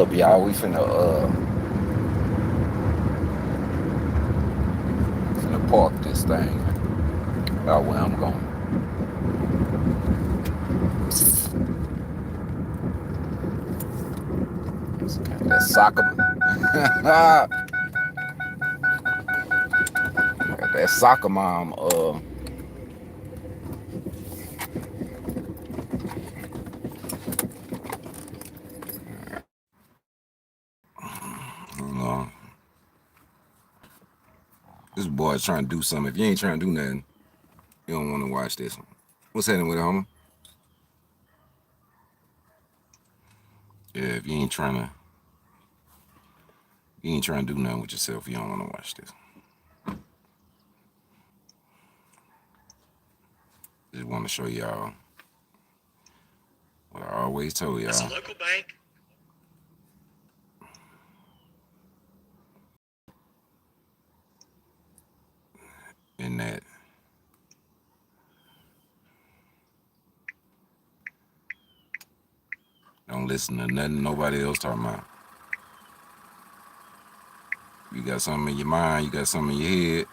up, y'all. We finna park this thing about where I'm going. That soccer, that soccer mom. You know, this boy is trying to do something. If you ain't trying to do nothing, you don't want to watch this one. What's happening with it, homie? Yeah, if you ain't trying to do nothing with yourself, you don't want to watch this. Just want to show y'all what I always told y'all. As a local bank. In that don't listen to nothing nobody else talking about. You got something in your mind, you got something in your head.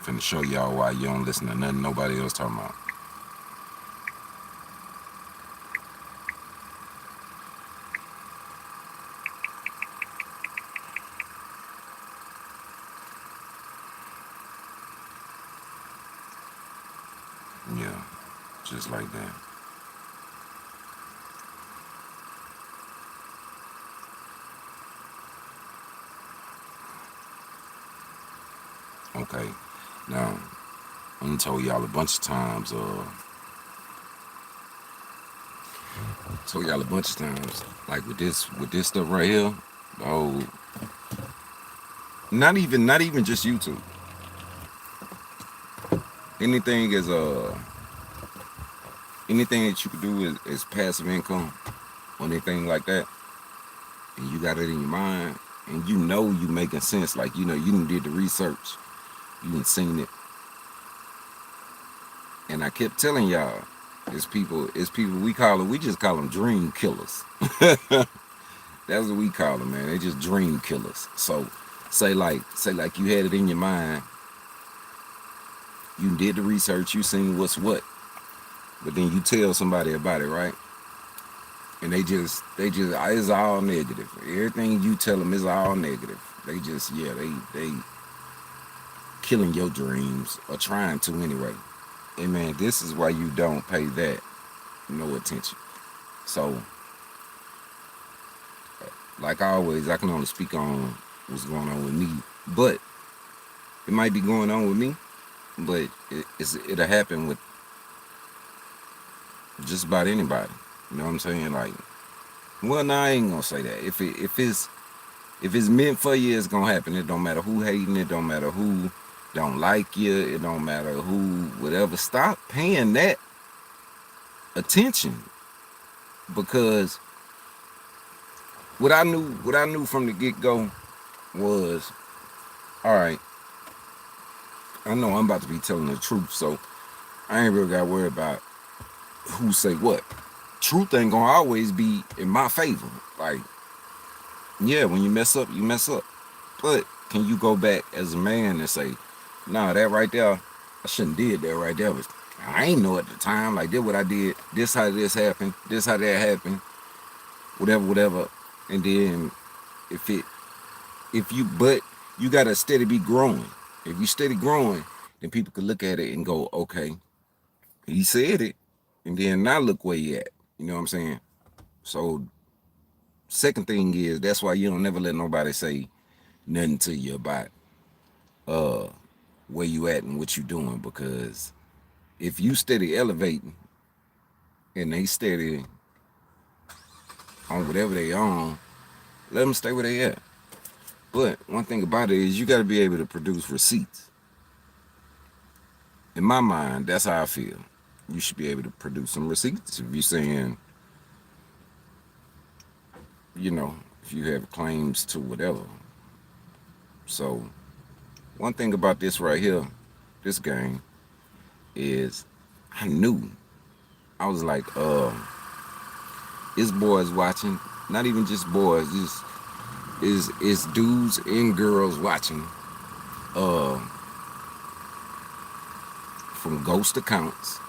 Finna show y'all why you don't listen to nothing nobody else talking about. Yeah, just like that. Okay, now I done told y'all a bunch of times. Like with this stuff right here. Oh, not even just YouTube. Anything is anything that you can do is passive income or anything like that, and you got it in your mind, and you know you making sense. Like you done did the research, you done seen it, and I kept telling y'all, it's people we just call them dream killers. That's what we call them, man. They just dream killers. So say like you had it in your mind, you did the research, you seen what's what, but then you tell somebody about it, right? And it's all negative. Everything you tell them is all negative. They just they killing your dreams or trying to anyway. And man, this is why you don't pay that no attention. So like always, I can only speak on what's going on with me, but it might be going on with me, but it'll happen with just about anybody. You know what I'm saying? Like, well, no, I ain't gonna say that. If it's meant for you, it's gonna happen. It don't matter who hating. It don't matter who don't like you. It don't matter who whatever. Stop paying that attention, because what I knew from the get go was, all right, I know I'm about to be telling the truth, so I ain't really got to worry about who say what. Truth ain't gonna always be in my favor. Like, yeah, when you mess up, you mess up. But can you go back as a man and say, nah, that right there, I shouldn't did that right there. But I ain't know at the time. Like, did what I did. This how this happened. This how that happened. Whatever. And then but you gotta steady be growing. If you steady growing, then people could look at it and go, okay, he said it, and then now look where you at. You know what I'm saying? So second thing is, that's why you don't never let nobody say nothing to you about where you at and what you doing, because if you steady elevating and they steady on whatever they on, let them stay where they at. But one thing about it is, you got to be able to produce receipts. In my mind, that's how I feel. You should be able to produce some receipts. If you're saying, if you have claims to whatever. So one thing about this right here, this game, is I knew. I was like, It's boys watching, not even just boys. It's dudes and girls watching. Uh, from ghost accounts,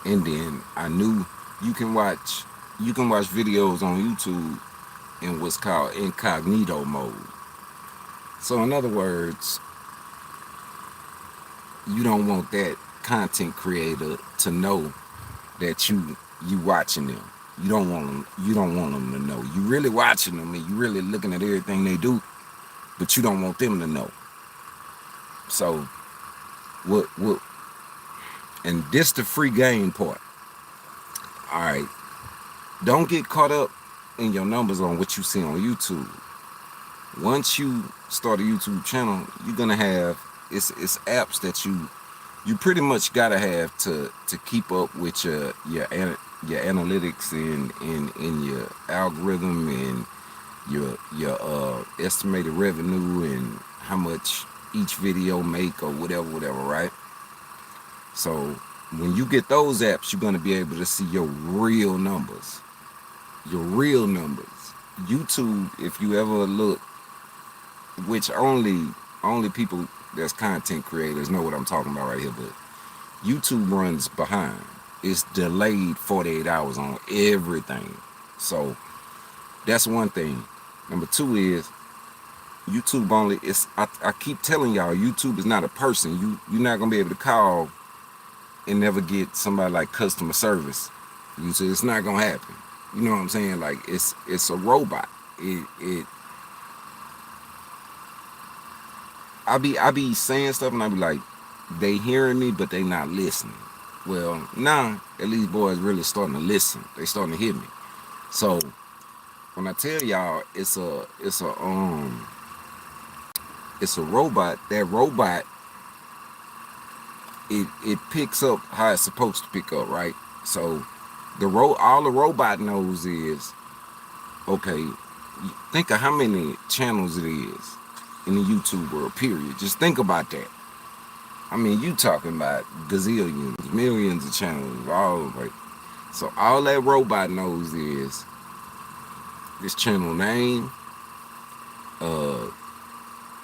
and then I knew you can watch you can watch videos on YouTube in what's called incognito mode. So in other words, you don't want that content creator to know that you watching them. You don't want them to know. You really watching them and you really looking at everything they do, but you don't want them to know. So what and this the free game part. All right. Don't get caught up in your numbers on what you see on YouTube. Once you start a YouTube channel, you're gonna have it's apps that you pretty much gotta have to keep up with your analytics and your algorithm and your estimated revenue and how much each video make or whatever, right? So when you get those apps, you're gonna be able to see your real numbers. Your real numbers. YouTube, if you ever look, which only people that's content creators know what I'm talking about right here, but YouTube runs behind. It's delayed 48 hours on everything. So that's one thing. Number two is YouTube only. I keep telling y'all, YouTube is not a person. You're not gonna be able to call and never get somebody like customer service. It's not gonna happen. You know what I'm saying? Like it's a robot. It I be saying stuff and I be like, they hearing me but they not listening. Well, now at least boys really starting to listen. They starting to hear me. So when I tell y'all it's a robot, that robot it picks up how it's supposed to pick up, right? So all the robot knows is, okay, think of how many channels it is in the YouTube world, period. Just think about that. I mean, you talking about gazillions, millions of channels, all right. So all that robot knows is this channel name, uh,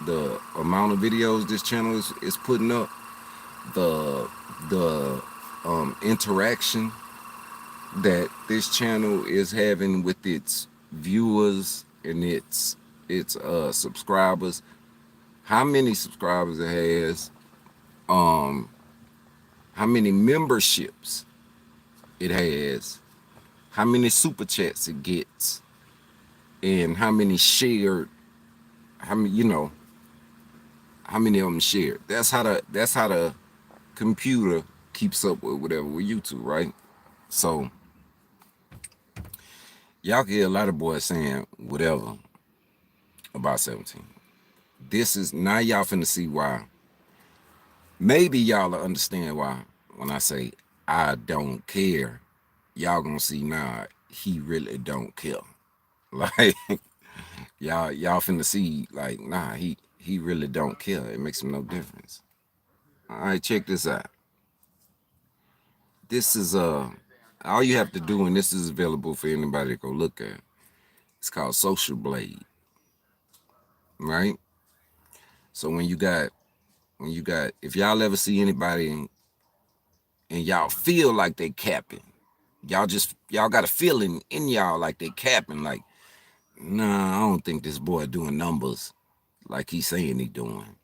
the amount of videos this channel is putting up, the interaction that this channel is having with its viewers and its subscribers, how many subscribers it has, um, how many memberships it has, how many super chats it gets, and how many shared, how many how many of them shared. That's how the computer keeps up with whatever with YouTube, right? So y'all can hear a lot of boys saying whatever about 17. This is now y'all finna see why. Maybe y'all will understand why when I say I don't care. Y'all gonna see now he really don't care. Like y'all finna see like nah he really don't care. It makes him no difference. All right, check this out. This is all you have to do, and this is available for anybody to go look at. It's called Social Blade, right? So when you got if y'all ever see anybody and y'all feel like they capping, y'all got a feeling in y'all like they capping, like nah, I don't think this boy doing numbers like he's saying he doing,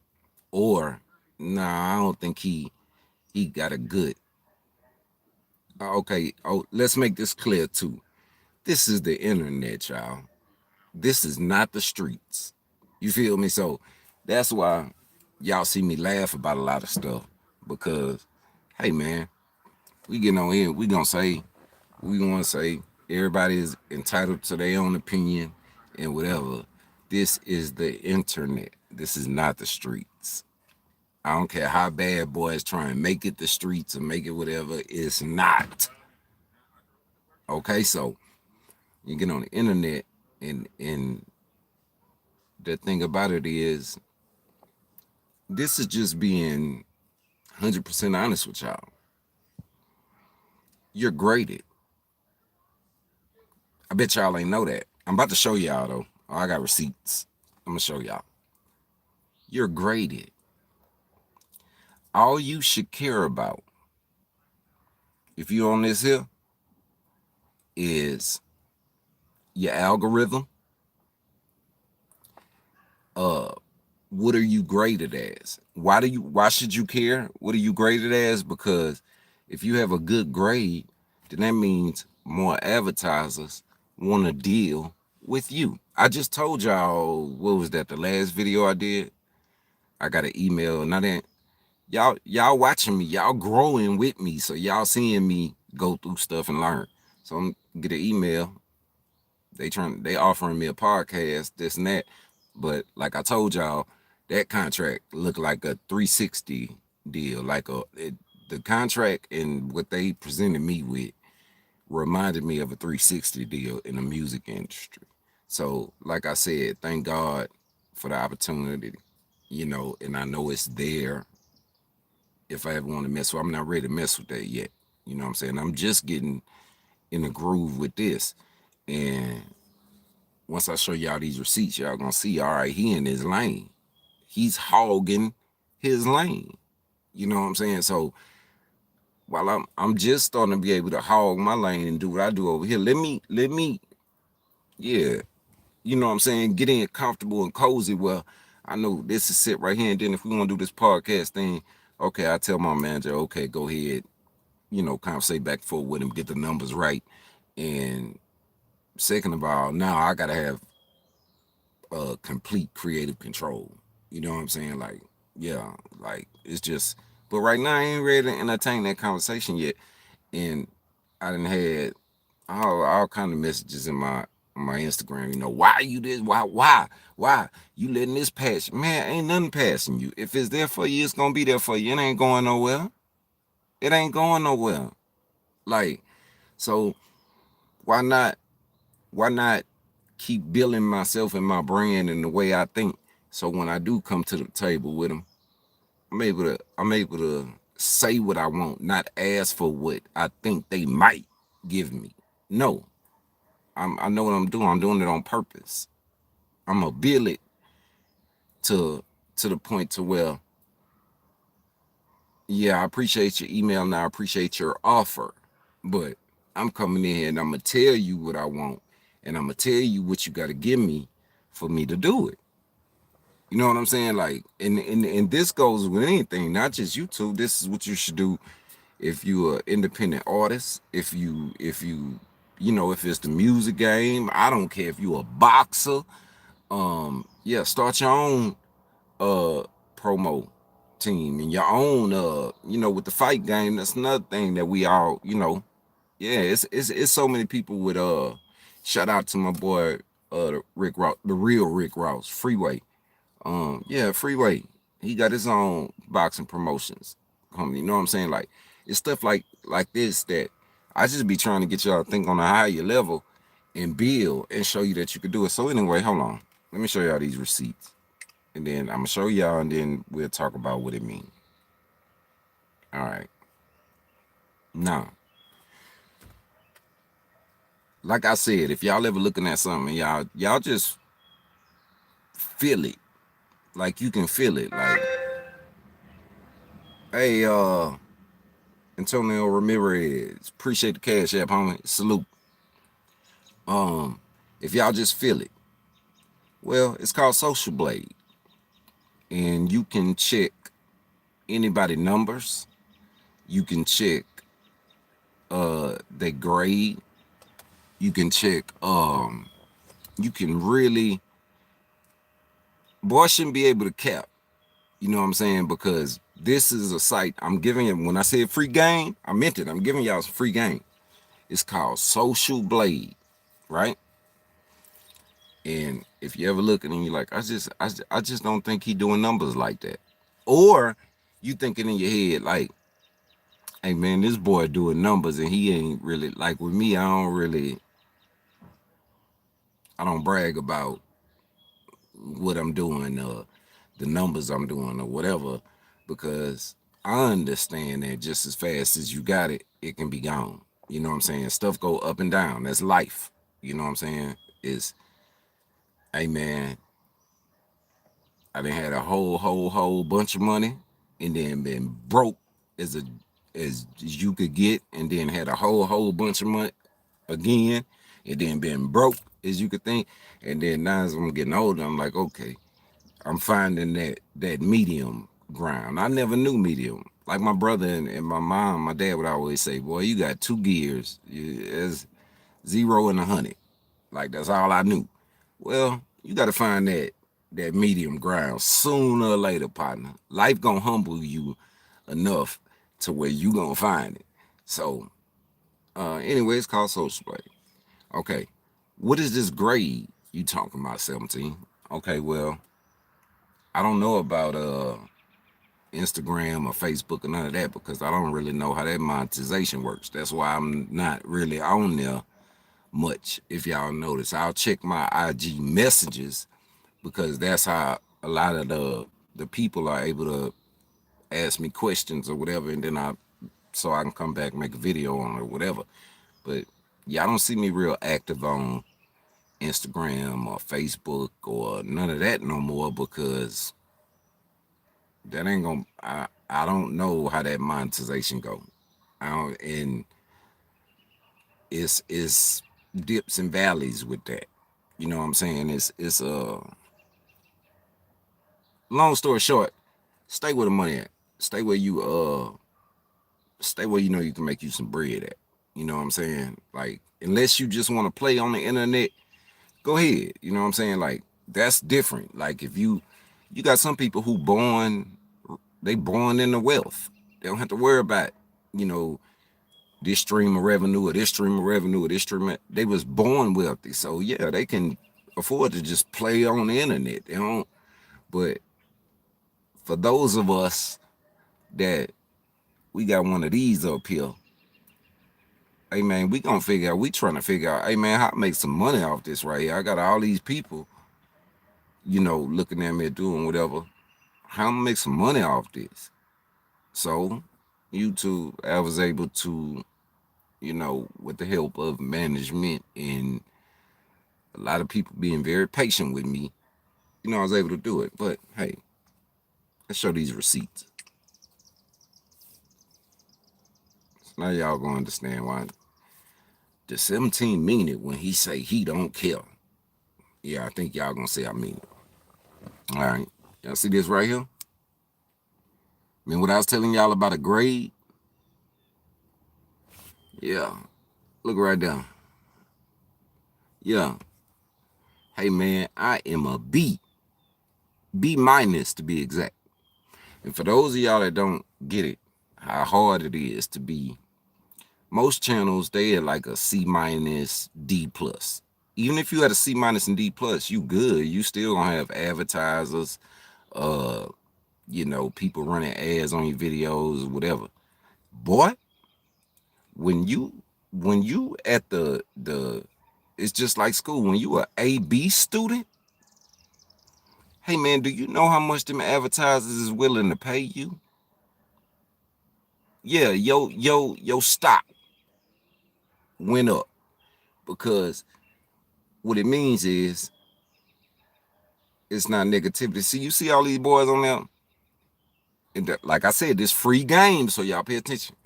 or nah, I don't think he got a good. Okay, oh, let's make this clear too. This is the internet, y'all. This is not the streets. You feel me? So that's why y'all see me laugh about a lot of stuff, because hey man, we getting on here, we gonna say everybody is entitled to their own opinion and whatever. This is the internet. This is not the streets. I don't care how bad boys try and make it the streets or make it whatever. It's not. Okay, so you get on the internet and the thing about it is this is just being 100% honest with y'all. You're graded. I bet y'all ain't know that. I'm about to show y'all though. Oh, I got receipts. I'm gonna show y'all. You're graded. All you should care about, if you're on this here, is your algorithm. What are you graded as? Why should you care? What are you graded as? Because if you have a good grade, then that means more advertisers want to deal with you. I just told y'all, what was that, the last video I did? I got an email, and I didn't, y'all watching me, y'all growing with me, so y'all seeing me go through stuff and learn. So I'm get an email. They offering me a podcast, this and that. But like I told y'all, that contract looked like a 360 deal. The contract and what they presented me with reminded me of a 360 deal in the music industry. So like I said, thank God for the opportunity, and I know it's there if I ever want to mess with. I'm not ready to mess with that yet. You know what I'm saying? I'm just getting in the groove with this. And once I show y'all these receipts, y'all gonna see, all right, he in his lane. He's hogging his lane. You know what I'm saying? So while I'm just starting to be able to hog my lane and do what I do over here, let me, yeah, you know what I'm saying, get in comfortable and cozy. Well, I know this is sit right here, and then if we want to do this podcast thing, okay, I tell my manager, okay, go ahead, conversate back and forth with him, get the numbers right. And second of all, now I gotta have complete creative control. You know what I'm saying? Like, yeah, like it's just. But right now, I ain't ready to entertain that conversation yet. And I done had all kind of messages in my Instagram. Why you this? Why you letting this pass? Man, ain't nothing passing you. If it's there for you, it's gonna be there for you. It ain't going nowhere. It ain't going nowhere. Like, so why not? Why not keep building myself and my brand and the way I think? So when I do come to the table with them, I'm able to say what I want, not ask for what I think they might give me. No, I know what I'm doing. I'm doing it on purpose. I'm gonna build it to the point to where, yeah, I appreciate your email and I appreciate your offer, but I'm coming in here and I'm gonna tell you what I want, and I'm gonna tell you what you got to give me for me to do it. You know what I'm saying? Like, and this goes with anything, not just YouTube. This is what you should do if you're an independent artist. If it's the music game. I don't care if you're a boxer. Yeah, start your own promo team and your own with the fight game. That's another thing that we all, yeah, it's so many people with shout out to my boy Rick Ross, the real Rick Ross, Freeway. Yeah, Freeway. He got his own boxing promotions company. You know what I'm saying? Like, it's stuff like this that I just be trying to get y'all to think on a higher level and build and show you that you could do it. So anyway, hold on. Let me show y'all these receipts. And then I'm gonna show y'all, and then we'll talk about what it means. All right. Now, like I said, if y'all ever looking at something, y'all just feel it. Like, you can feel it. Like, hey, Antonio Ramirez, appreciate the Cashapp, homie. Salute. If y'all just feel it, well, it's called Social Blade, and you can check anybody numbers. You can check their grade. You can check. You can really. Boy shouldn't be able to cap. You know what I'm saying? Because this is a site I'm giving you. When I said free game, I meant it. I'm giving y'all some free game. It's called Social Blade, right? And if you ever look and you're like, I just don't think he doing numbers like that. Or you thinking in your head like, hey man, this boy doing numbers and he ain't really, like with me, I don't brag about what I'm doing, the numbers I'm doing or whatever, because I understand that just as fast as you got it, it can be gone. You know what I'm saying? Stuff go up and down. That's life. You know what I'm saying? Is, hey man, I done had a whole bunch of money, and then been broke as a as you could get, and then had a whole bunch of money again, and then been broke as you could think, and then now as I'm getting older, I'm like, okay, I'm finding that medium ground. I never knew medium. Like my brother and my mom, my dad would always say, "Boy, you got two gears. It's 0 and 100." Like that's all I knew. Well, you got to find that medium ground sooner or later, partner. Life gonna humble you enough to where you gonna find it. So, anyway, it's called social play. Okay, what is this grade you talking about, 17? Okay, well, I don't know about Instagram or Facebook or none of that because I don't really know how that monetization works. That's why I'm not really on there much. If y'all notice, I'll check my IG messages because that's how a lot of the people are able to ask me questions or whatever, and then so I can come back and make a video on it or whatever. But y'all don't see me real active on Instagram or Facebook or none of that no more because that ain't gonna. I don't know how that monetization go. I don't, and it's dips and valleys with that. You know what I'm saying? It's long story short, stay where the money at. Stay where you stay where you know you can make you some bread at. You know what I'm saying? Like unless you just want to play on the internet, go ahead. You know what I'm saying? Like that's different. Like if you got some people who they born into wealth. They don't have to worry about, you know, this stream of revenue or this stream of revenue or this stream they was born wealthy. So yeah, they can afford to just play on the internet. They don't, but for those of us that we got one of these up here, hey man, we trying to figure out, hey man, how to make some money off this right here. I got all these people, you know, looking at me doing whatever. How to make some money off this? So YouTube, I was able to, you know, with the help of management and a lot of people being very patient with me, you know, I was able to do it. But hey, let's show these receipts. So now y'all gonna understand why the 17 mean it when he say he don't care. Yeah, I think y'all gonna say I mean it. All right, y'all see this right here? I mean, what I was telling y'all about a grade? Yeah, look right down. Yeah. Hey man, I am a B minus to be exact. And for those of y'all that don't get it, how hard it is to be, most channels they are like a C minus, D plus. Even if you had a C minus and D plus, you good. You still gonna have advertisers, uh, you know, people running ads on your videos, whatever. Boy, when you at the it's just like school. When you a AB student, hey man, do you know how much them advertisers is willing to pay you? Yeah, your stock went up because what it means is it's not negativity. See, you see all these boys on there, and like I said, this free game, so y'all pay attention.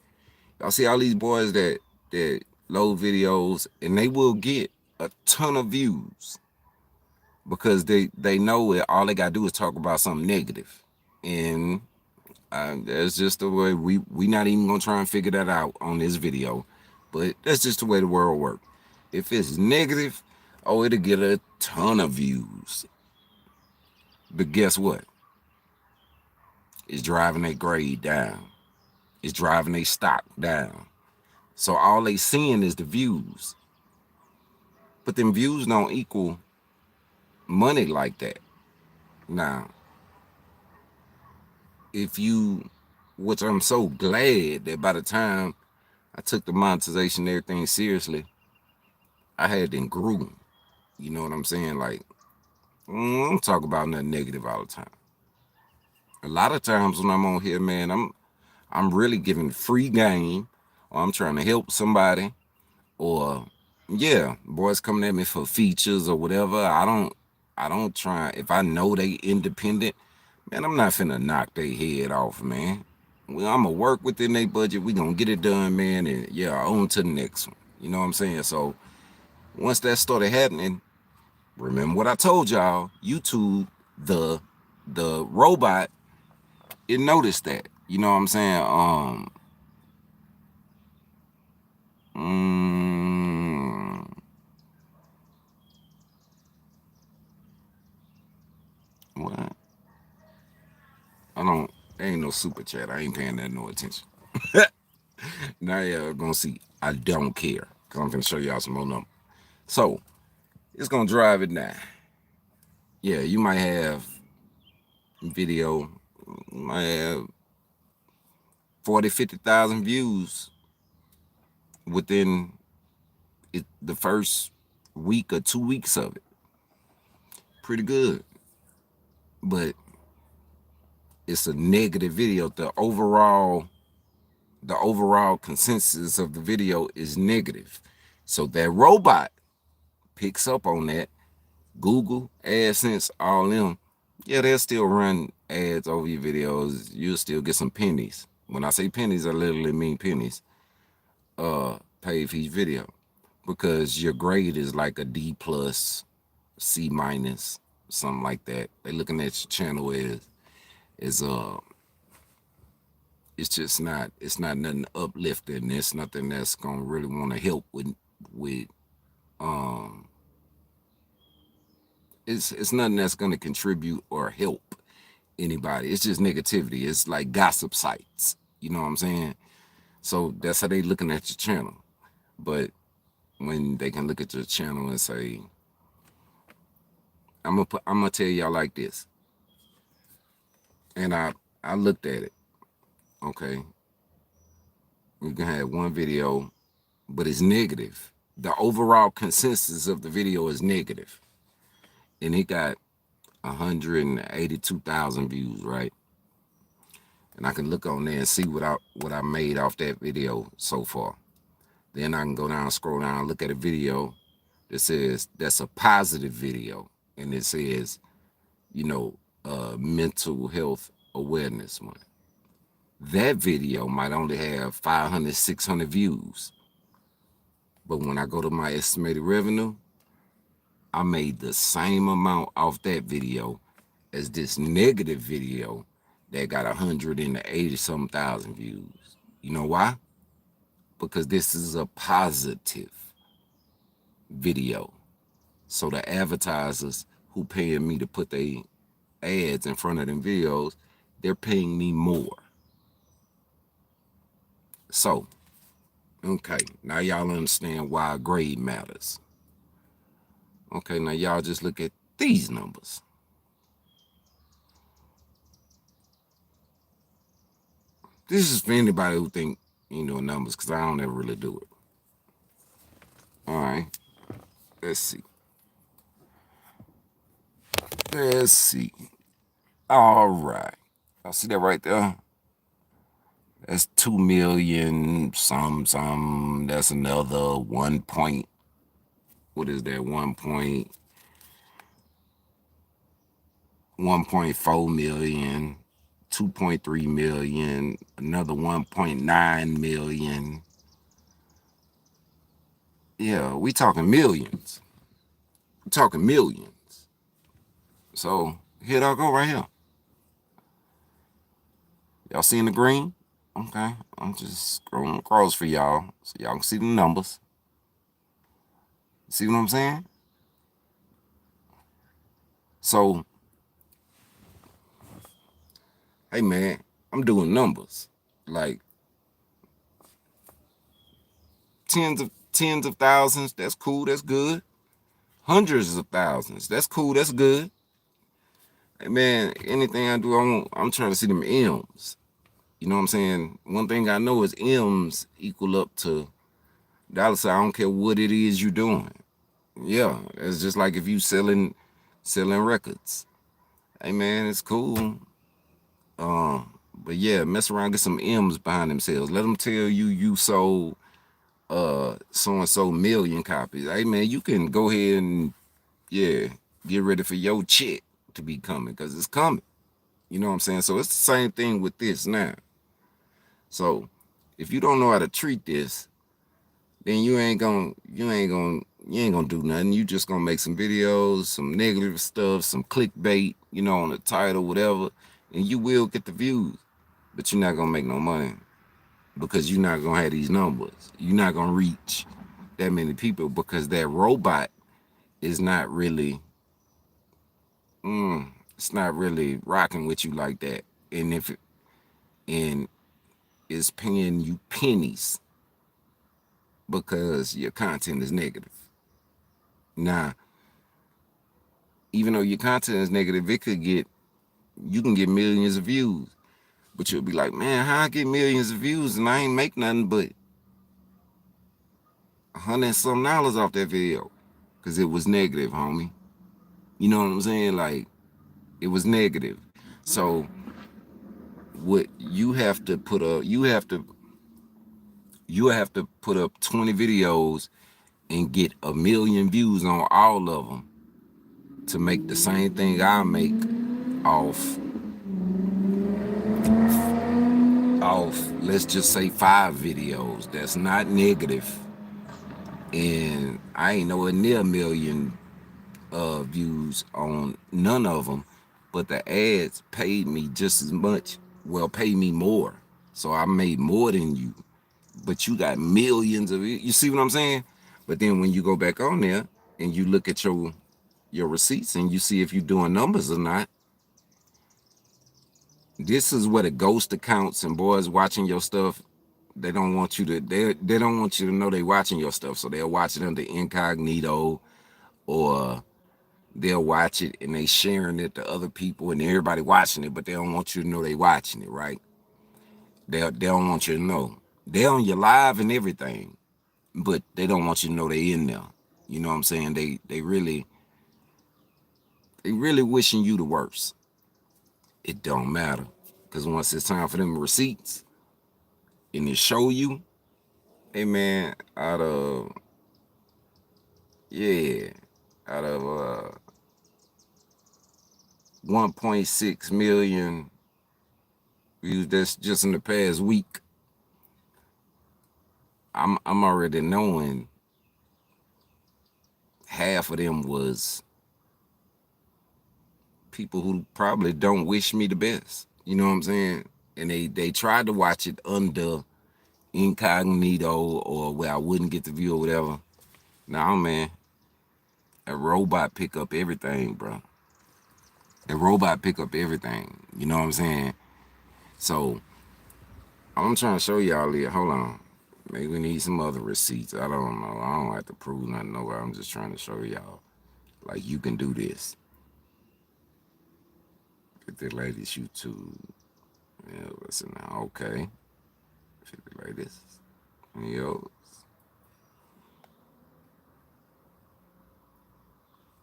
Y'all see all these boys that load videos, and they will get a ton of views because they know it. All they gotta do is talk about something negative, and that's just the way we not even gonna try and figure that out on this video, but that's just the way the world works. If it's negative, oh, it'll get a ton of views. But guess what? It's driving their grade down. It's driving their stock down. So all they seeing is the views. But them views don't equal money like that. Now, if you, which I'm so glad that by the time I took the monetization and everything seriously, I had then grew. You know what I'm saying? Like, I don't talk about nothing negative all the time. A lot of times when I'm on here, man, I'm really giving free game, or I'm trying to help somebody, or Yeah, boys coming at me for features or whatever. I don't try. If I know they independent, man, I'm not finna knock their head off, man. Well, I'm gonna work within their budget. We gonna get it done, man, and yeah, on to the next one. You know what I'm saying? So once that started happening, remember what I told y'all. YouTube, the robot, it noticed that. You know what I'm saying? Mm, what? I don't. There ain't no super chat. I ain't paying that no attention. Now y'all gonna see. I don't care because I'm gonna show y'all some more numbers. So it's gonna drive it down. Yeah, you might have video, you might have 40, 50,000 views within the first week or 2 weeks of it. Pretty good, but it's a negative video. The overall consensus of the video is negative. So that robot picks up on that. Google, AdSense, all them, yeah, they'll still run ads over your videos. You'll still get some pennies. When I say pennies, I literally mean pennies. Paid for each video, because your grade is like a D plus, C minus, something like that. They looking at your channel as it's just not, it's not nothing uplifting. It's nothing that's gonna really want to help with um it's nothing that's gonna contribute or help anybody. It's just negativity. It's like gossip sites. You know what I'm saying? So that's how they looking at your channel. But when they can look at your channel and say, I'm gonna tell y'all like this. And I looked at it. Okay, you can have one video, but it's negative. The overall consensus of the video is negative, and it got 182,000 views, right? And I can look on there and see what I made off that video so far. Then I can go down, scroll down, look at a video that says that's a positive video, and it says, mental health awareness month. That video might only have 500, 600 views. But when I go to my estimated revenue, I made the same amount off that video as this negative video that got 180 some thousand views. You know why? Because this is a positive video. So the advertisers who paying me to put their ads in front of them videos, they're paying me more. So, okay, now y'all understand why grade matters. Okay, now y'all just look at these numbers. This is for anybody who think, numbers, because I don't ever really do it. All right, let's see. Let's see. All right. Y'all see that right there? That's 2 million, some. That's another 1 point. What is that? 1.4 million, 2.3 million, another 1.9 million. Yeah, we talking millions. We talking millions. So here I go right here. Y'all seeing the green? Okay, I'm just scrolling across for y'all so y'all can see the numbers. See what I'm saying? So, hey man, I'm doing numbers. Like tens of thousands, that's cool, that's good. Hundreds of thousands, that's cool, that's good. Hey man, anything I do, I'm trying to see them M's. You know what I'm saying? One thing I know is M's equal up to dollars. So I don't care what it is you're doing. Yeah, it's just like if you selling records. Hey man, it's cool. But yeah, mess around, get some M's behind themselves. Let them tell you sold so and so million copies. Hey man, you can go ahead and yeah, get ready for your check to be coming because it's coming. You know what I'm saying? So it's the same thing with this now. So if you don't know how to treat this, then you ain't gonna do nothing. You just gonna make some videos, some negative stuff, some clickbait, you know, on the title, whatever, and you will get the views, but you're not gonna make no money because you're not gonna have these numbers. You're not gonna reach that many people because that robot is not really, it's not really rocking with you like that. And if it, and it's paying you pennies because your content is negative. Now, even though your content is negative, you can get millions of views. But you'll be like, man, how I get millions of views and I ain't make nothing but $100 off that video? Cause it was negative, homie. You know what I'm saying? Like, it was negative. So what you have to put up, you have to put up 20 videos and get 1 million views on all of them to make the same thing I make off let's just say 5 videos that's not negative, and I ain't nowhere near 1 million views on none of them, but the ads paid me just as much, well, paid me more, so I made more than you, but you got millions of it. You see what I'm saying? But then when you go back on there and you look at your receipts and you see if you're doing numbers or not, this is where the ghost accounts and boys watching your stuff, they don't want you to they don't want you to know they watching your stuff, so they'll watch it under incognito, or they'll watch it and they sharing it to other people and everybody watching it, but they don't want you to know they watching it, right? They don't want you to know. They're on your live and everything, but they don't want you to know they in there. You know what I'm saying? They really wishing you the worst. It don't matter. Cause once it's time for them receipts and they show you, hey man, yeah, out of 1.6 million views, that's just in the past week. I'm already knowing half of them was people who probably don't wish me the best. You know what I'm saying? And they tried to watch it under incognito or where I wouldn't get the view or whatever. Nah, man, a robot pick up everything, bro. A robot pick up everything. You know what I'm saying? So I'm trying to show y'all here. Hold on. Maybe we need some other receipts. I don't know. I don't have to prove nothing nowhere. I'm just trying to show y'all. Like, you can do this. The latest YouTube. Yeah, listen now. Okay. 50 latest. Yo.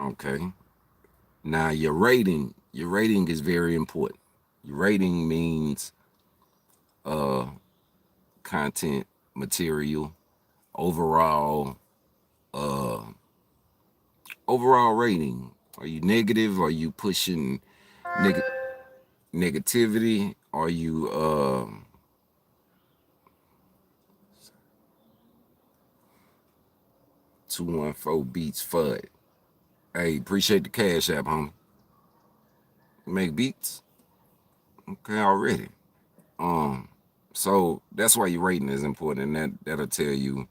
Okay. Now your rating is very important. Your rating means content, material, overall, uh overall rating. Are you negative? Are you pushing neg- negativity? Are you 214 beats FUD? Hey, appreciate the Cashapp, homie. You make beats? Okay, already. Um, so that's why your rating is important, and that'll tell you,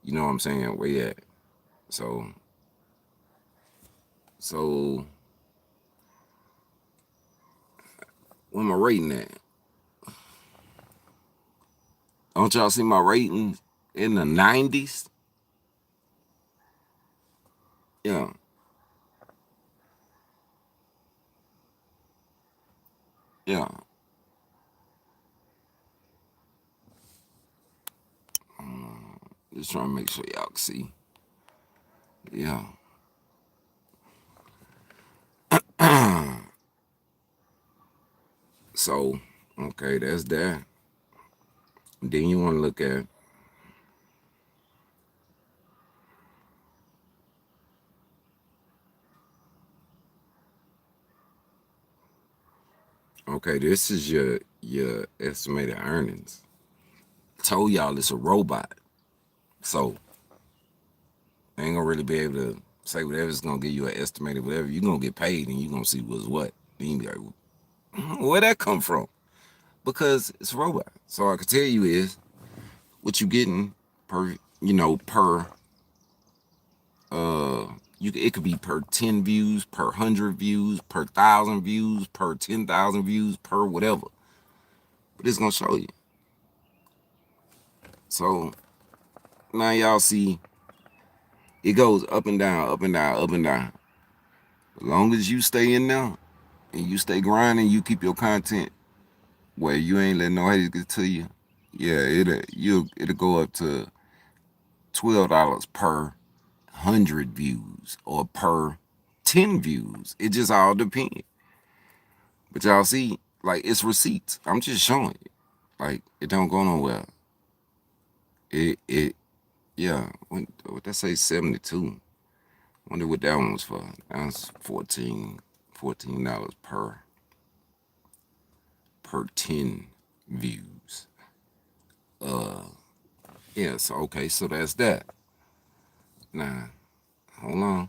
you know what I'm saying, where you at. So so where my rating at? Don't y'all see my rating in the 90s? Yeah. Yeah. Just trying to make sure y'all can see. Yeah. So, okay, that's that. Then you want to look at Okay, this is your estimated earnings. Told y'all it's a robot, so I ain't gonna really be able to say whatever. It's gonna give you an estimated whatever. You're gonna get paid and you're gonna see what's what. Then you be like, where'd that come from? Because it's a robot. So all I can tell you is what you getting per, per it could be per 10 views, per 100 views, per 1,000 views, per 10,000 views, per whatever. But it's gonna show you. So now y'all see it goes up and down, up and down, up and down. As long as you stay in there and you stay grinding, you keep your content where you ain't letting no haters get to you. Yeah, it'll go up to $12 per 100 views or per 10 views. It just all depends. But y'all see, like, it's receipts. I'm just showing you. Like, it don't go nowhere. Yeah. What that say? 72. Wonder what that one was for. That's $14 per 10 views. Yeah. So okay. So that's that. Now, hold on.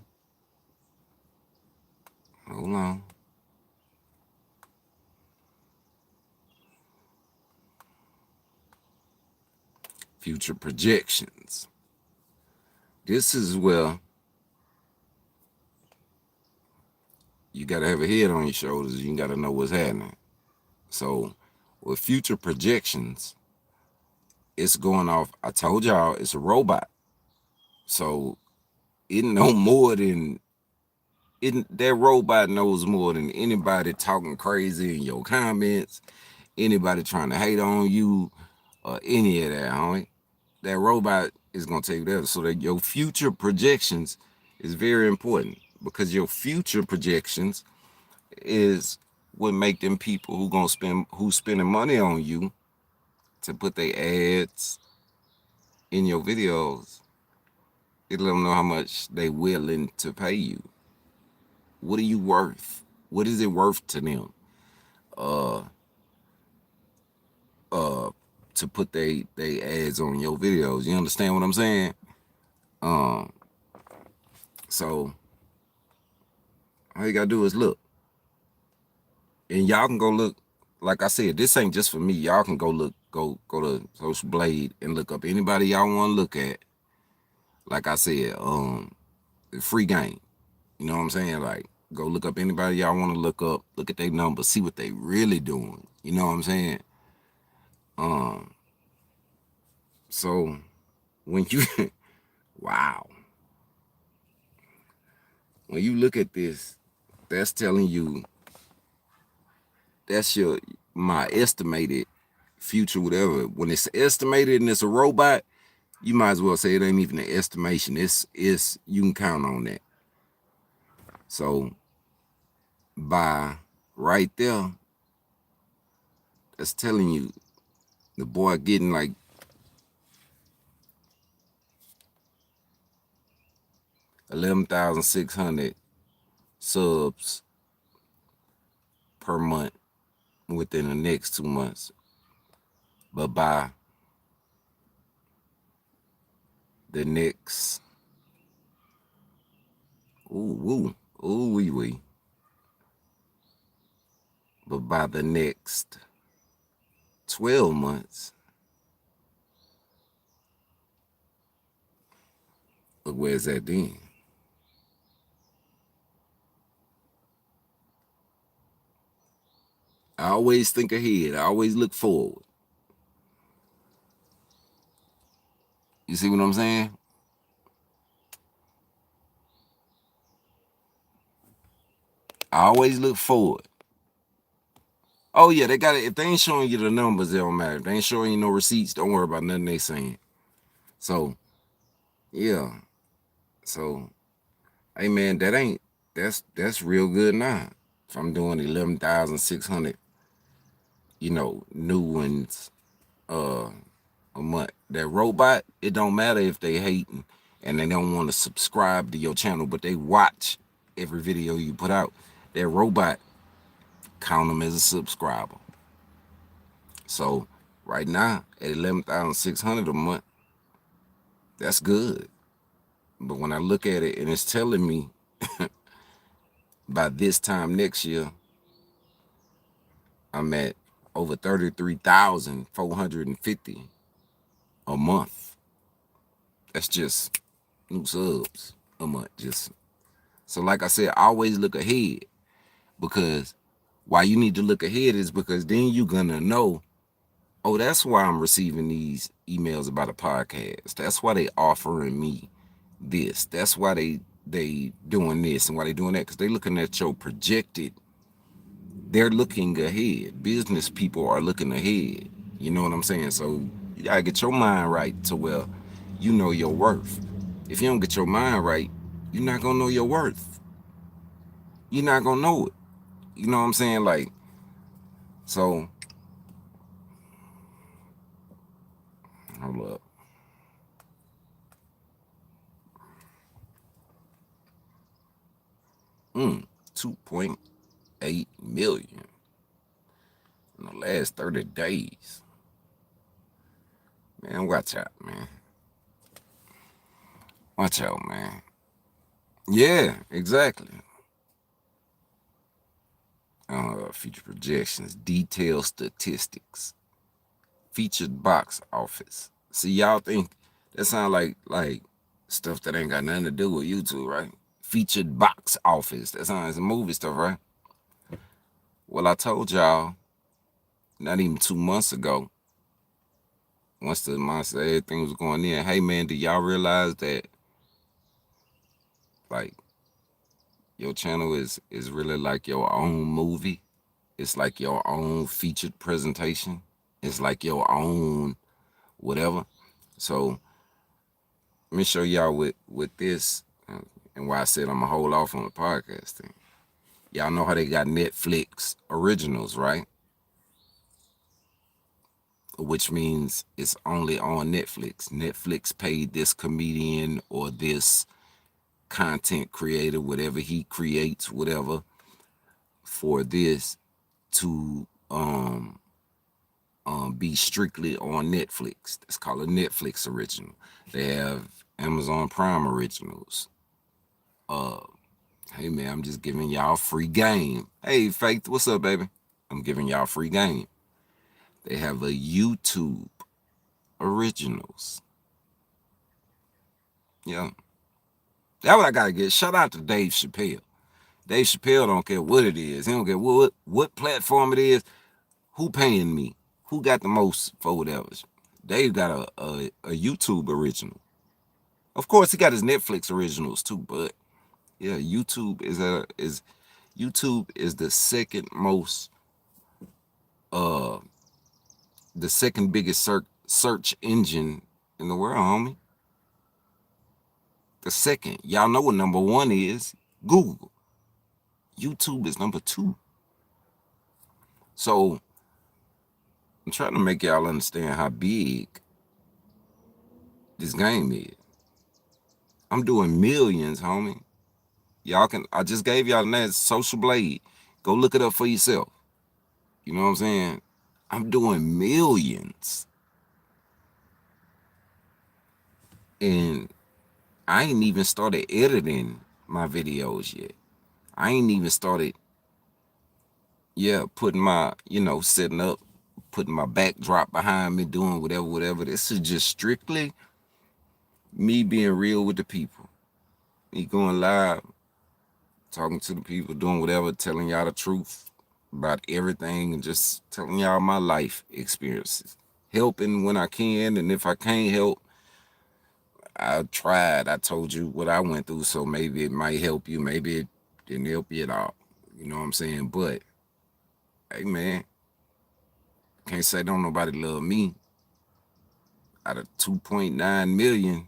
Hold on. Future projections. This is where you got to have a head on your shoulders. You got to know what's happening. So, with future projections, it's going off. I told y'all it's a robot. So, it know more than that robot knows more than anybody talking crazy in your comments, anybody trying to hate on you, or any of that, homie. That robot is gonna tell you that. So that your future projections is very important because your future projections is what make them people who's spending money on you to put their ads in your videos. It let them know how much they willing to pay you. What are you worth? What is it worth to them? Uh, to put they ads on your videos. You understand what I'm saying? Um, so all you gotta do is look. And y'all can go look. Like I said, this ain't just for me. Y'all can go look, go to Social Blade and look up anybody y'all want to look at. Like I said, free game. You know what I'm saying? Like, go look up anybody y'all want to look up. Look at their numbers, see what they really doing. You know what I'm saying? Um, so when you, wow, when you look at this, that's telling you that's my estimated future, whatever. When it's estimated and it's a robot, you might as well say it ain't even an estimation. It's you can count on that. So by right there, that's telling you the boy getting like 11,600 subs per month within the next 2 months. But by the next wee wee. But by the next 12 months, look where's that then? I always think ahead. I always look forward. You see what I'm saying? I always look forward. Oh yeah, they got it. If they ain't showing you the numbers, it don't matter. If they ain't showing you no receipts, don't worry about nothing they saying. So yeah. So hey man, that's real good now. If I'm doing 11,600, new ones a month. That robot, it don't matter if they hating and they don't want to subscribe to your channel, but they watch every video you put out. That robot count them as a subscriber. So right now at 11,600 a month, that's good. But when I look at it and it's telling me by this time next year, I'm at over 33,450 a month. That's just new subs a month. Just so, like I said, always look ahead, because why you need to look ahead is because then you're gonna know, oh, that's why I'm receiving these emails about a podcast. That's why they offering me this. That's why they doing this and why they doing that, because they looking at your projected. They're looking ahead. Business people are looking ahead. You know what I'm saying? So you gotta get your mind right to where you know your worth. If you don't get your mind right, you're not gonna know your worth. You're not gonna know it. You know what I'm saying? Like, so hold up. Mm, 2.8 million in the last 30 days. Man, watch out, man. Watch out, man. Yeah, exactly. Future projections, detailed statistics, featured box office. See, y'all think that sound like stuff that ain't got nothing to do with YouTube, right? Featured box office. That sounds like movie stuff, right? Well, I told y'all not even 2 months ago, once the monster everything was going in, hey man, do y'all realize that like your channel is really like your own movie? It's like your own featured presentation. It's like your own whatever. So let me show y'all with this, and why I said I'm gonna hold off on the podcast thing. Y'all know how they got Netflix originals, right? Which means it's only on Netflix. Netflix paid this comedian or this content creator, whatever he creates, whatever, for this to be strictly on Netflix. That's called a Netflix original. They have Amazon Prime originals. Hey man, I'm just giving y'all free game. Hey Faith, what's up, baby? I'm giving y'all free game. They have a YouTube originals. Yeah. That's what I gotta get. Shout out to Dave Chappelle. Dave Chappelle don't care what it is. He don't care what platform it is. Who paying me? Who got the most for whatever? Dave got a YouTube original. Of course, he got his Netflix originals too, but yeah, YouTube is the second most the second biggest search engine in the world, homie. The second. Y'all know what number one is? Google. YouTube is number two. So I'm trying to make y'all understand how big this game is. I'm doing millions, homie. Y'all can, I just gave y'all the name, Social Blade. Go look it up for yourself. You know what I'm saying? I'm doing millions. And I ain't even started editing my videos yet. I ain't even started, putting my, setting up, putting my backdrop behind me, doing whatever. This is just strictly me being real with the people. Me going live, talking to the people, doing whatever, telling y'all the truth about everything, and just telling y'all my life experiences. Helping when I can, and if I can't help, I tried. I told you what I went through, so maybe it might help you. Maybe it didn't help you at all. You know what I'm saying? But, hey man, can't say don't nobody love me. Out of 2.9 million,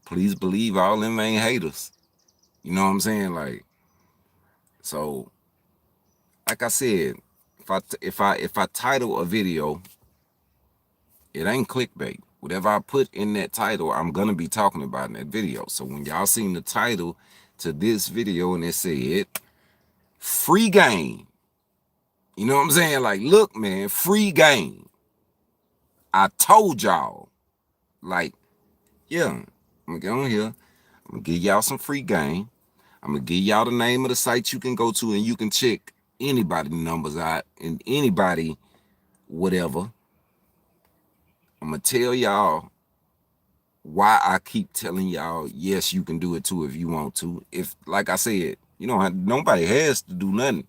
please believe all them ain't haters. You know what I'm saying? Like, so, like I said, if I title a video, it ain't clickbait. Whatever I put in that title, I'm gonna be talking about in that video. So when y'all seen the title to this video and it said free game, You know what I'm saying? Like, look, man, free game. I told y'all. Like, yeah, I'm gonna get on here. I'm gonna give y'all some free game. I'm gonna give y'all the name of the site you can go to and you can check anybody numbers out and anybody whatever. I'm gonna tell y'all why I keep telling y'all, yes, you can do it too if you want to. If, like I said, you know, nobody has to do nothing,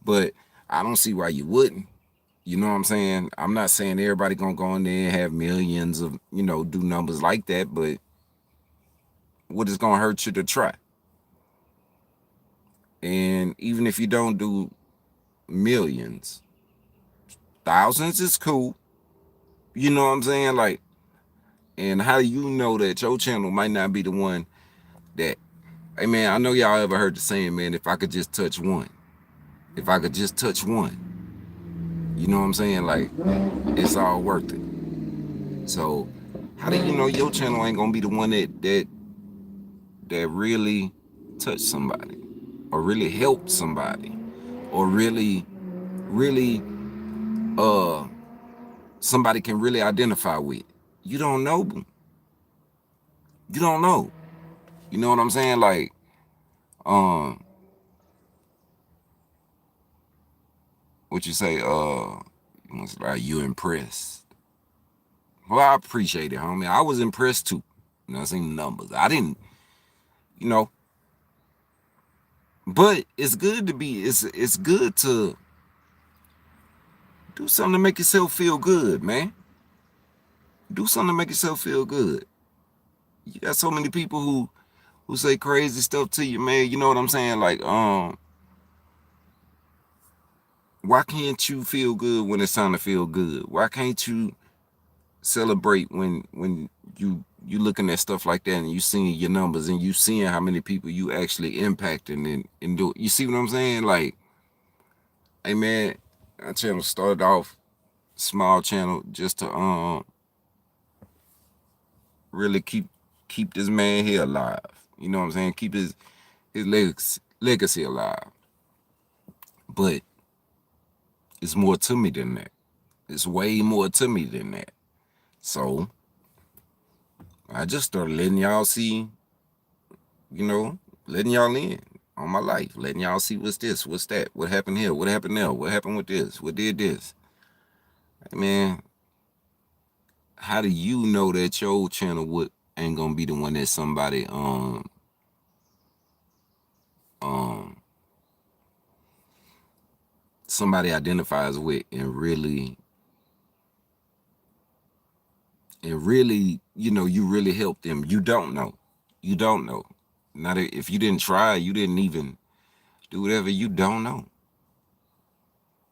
but I don't see why you wouldn't. You know what I'm saying? I'm not saying everybody gonna go in there and have millions of, you know, do numbers like that, but what is gonna hurt you to try? And even if you don't do millions, thousands is cool. You know what I'm saying? Like, and how do you know that your channel might not be the one that, hey man, I know y'all ever heard the saying, man, if I could just touch one, if I could just touch one, you know what I'm saying? Like, it's all worth it. So, how do you know your channel ain't gonna be the one that really touched somebody, or really helped somebody, or really, uh, somebody can really identify with? You don't know. You don't know. You know what I'm saying? Like, um, what you say? Like you impressed. Well, I appreciate it, homie. I was impressed too. You know, I seen the numbers. I didn't, you know, but it's good to be. It's good to do something to make yourself feel good, man. Do something to make yourself feel good. You got so many people who say crazy stuff to you, man. You know what I'm saying? Like, why can't you feel good when it's time to feel good? Why can't you celebrate when you looking at stuff like that and you seeing your numbers and you seeing how many people you actually impacting and do? You see what I'm saying? Like, hey man, our channel started off small channel just to really keep this man here alive. You know what I'm saying? Keep his legacy alive. But it's more to me than that. It's way more to me than that. So I just started letting y'all see, you know, letting y'all in on my life, letting y'all see what's this, what's that, what happened here, what happened there, what happened with this, what did this. Hey man, how do you know that your channel ain't gonna be the one that somebody identifies with and really, you know, you really help them? You don't know. You don't know. Not if you didn't try, you didn't even do whatever. You don't know.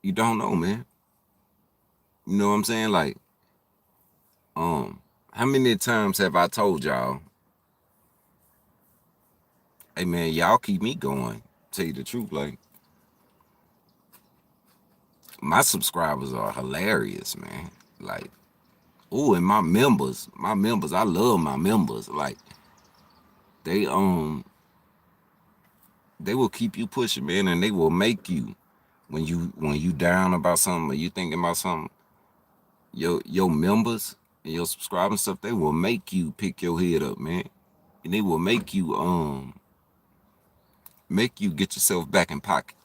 You don't know, man. You know what I'm saying? Like, how many times have I told y'all, hey man, y'all keep me going. Tell you the truth, like, my subscribers are hilarious, man. Like, oh, and my members, I love my members. Like, they they will keep you pushing, man, and they will make you when you down about something or you thinking about something. Your members and your subscribing stuff, they will make you pick your head up, man, and they will make you get yourself back in pocket.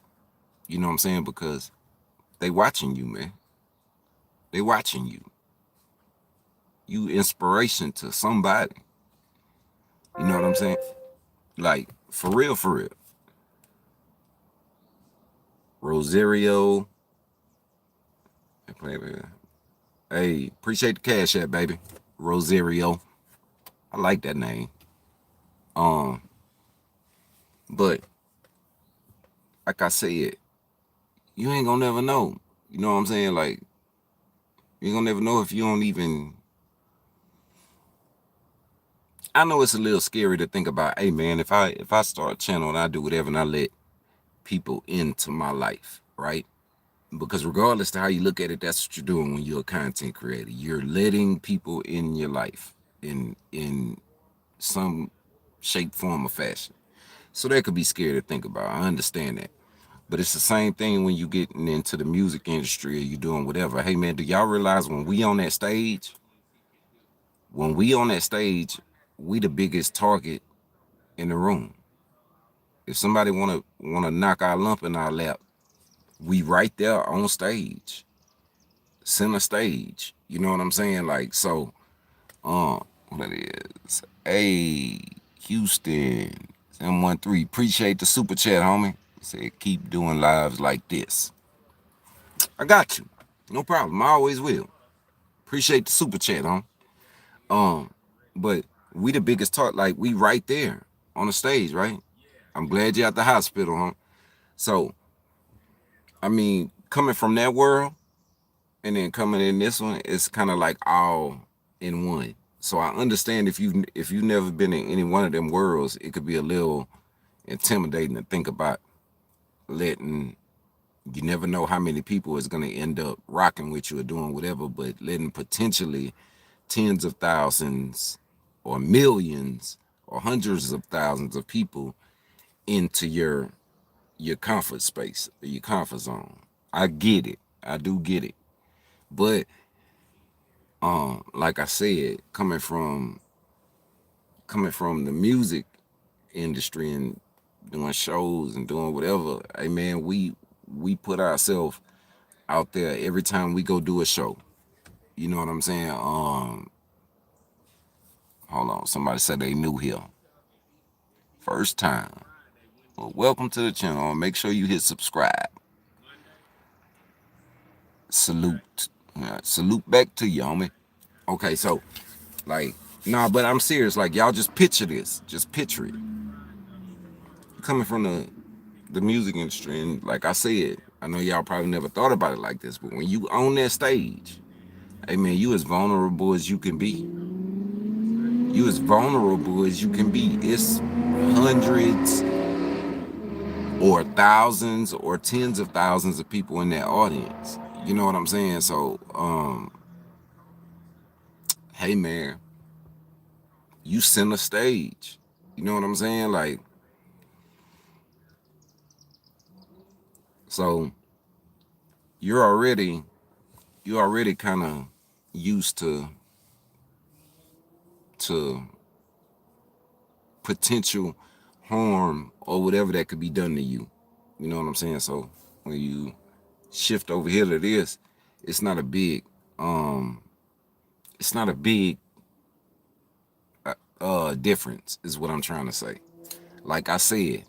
You know what I'm saying? Because they watching you, man. They watching you. You inspiration to somebody. You know what I'm saying? Like, for real, for real. Rosario. Hey, appreciate the Cashapp, baby. Rosario. I like that name. Um, but like I said, you ain't gonna never know. You know what I'm saying? Like, you ain't gonna never know if you don't even. I know it's a little scary to think about, hey man, if I start a channel and I do whatever and I let people into my life, right? Because regardless to how you look at it, that's what you're doing when you're a content creator. You're letting people in your life in some shape, form, or fashion. So that could be scary to think about. I understand that. But it's the same thing when you getting into the music industry or you doing whatever. Hey man, do y'all realize when we on that stage, we the biggest target in the room. If somebody wanna knock our lump in our lap, we right there on stage, center stage. You know what I'm saying? Like so, what it is? Hey, Houston, 713. Appreciate the super chat, homie. He said keep doing lives like this. I got you. No problem. I always will. Appreciate the super chat, huh? But we the biggest talk, like we right there on the stage, right? I'm glad you're at the hospital, huh? So, I mean, coming from that world and then coming in this one, it's kind of like all in one. So I understand if you never been in any one of them worlds, it could be a little intimidating to think about letting. You never know how many people is gonna end up rocking with you or doing whatever, but letting potentially tens of thousands or millions or hundreds of thousands of people into your comfort space, your comfort zone. I get it. I do get it. But like I said, coming from the music industry and doing shows and doing whatever, hey man, we put ourselves out there every time we go do a show. You know what I'm saying? Hold on, somebody said they new here. First time. Well, welcome to the channel. Make sure you hit subscribe. Salute. Salute back to you, homie. Okay, so like, nah, but I'm serious. Like, y'all just picture this. Just picture it. Coming from the music industry, and like I said, I know y'all probably never thought about it like this, but when you on that stage, hey man, you as vulnerable as you can be. You as vulnerable as you can be. It's hundreds or thousands or tens of thousands of people in that audience. You know what I'm saying? So, hey man, you center stage. You know what I'm saying? Like, so you're already kind of used to potential harm or whatever that could be done to you. You know what I'm saying? So when you shift over here to this, it's not a big it's not a big difference is what I'm trying to say. Like I said,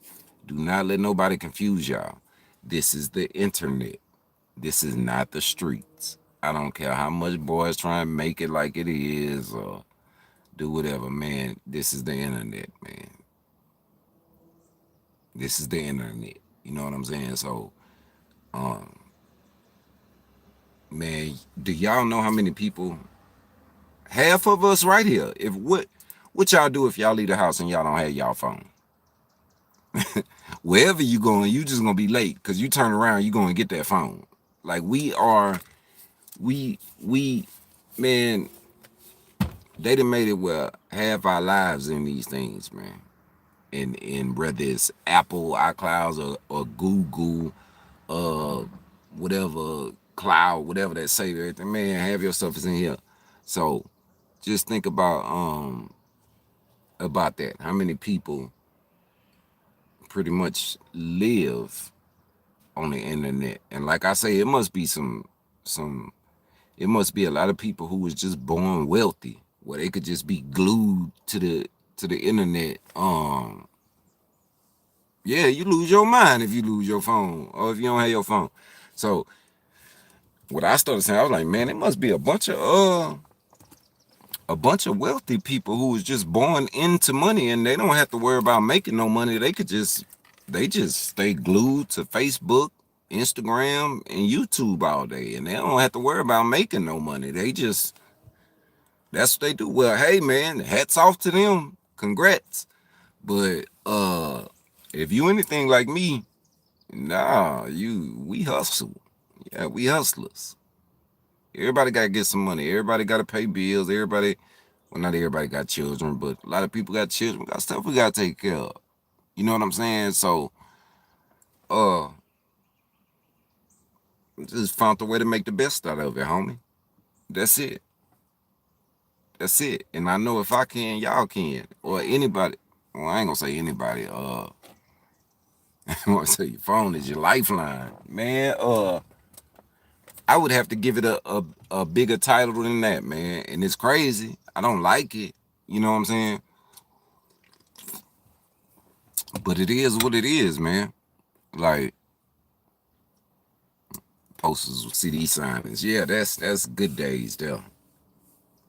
do not let nobody confuse y'all. This is the internet. This is not the streets. I don't care how much boys try and make it like it is or do whatever, man. This is the internet, man. This is the internet. You know what I'm saying? So, man, do y'all know how many people? Half of us right here. If what y'all do if y'all leave the house and y'all don't have y'all phone? Wherever you going, you just gonna be late because you turn around, you gonna get that phone. Like we man, they done made it where half our lives in these things, man. And whether it's Apple, iClouds or Google, uh whatever cloud, whatever that say everything, man, have your stuff is in here. So just think about that. How many people pretty much live on the internet? And like I say, it must be some it must be a lot of people who was just born wealthy, where they could just be glued to the internet. Yeah, you lose your mind if you lose your phone or if you don't have your phone. So what I started saying, I was like, man, it must be a bunch of wealthy people who was just born into money and they don't have to worry about making no money. They just stay glued to Facebook, Instagram, and YouTube all day, and they don't have to worry about making no money. That's what they do. Well, hey man, hats off to them. Congrats. But if you anything like me, nah, we hustle. Yeah, we hustlers. Everybody gotta get some money. Everybody gotta pay bills. Well, not everybody got children, but a lot of people got children. We got stuff we gotta take care of. You know what I'm saying? So, uh, Just found a way to make the best out of it, homie. That's it. That's it. And I know if I can, y'all can. Or anybody. Well, I ain't gonna say anybody. I want to say your phone is your lifeline. Man, I would have to give it a bigger title than that, man. And it's crazy. I don't like it. You know what I'm saying? But it is what it is, man. Like posters with CD signings. Yeah, that's good days there.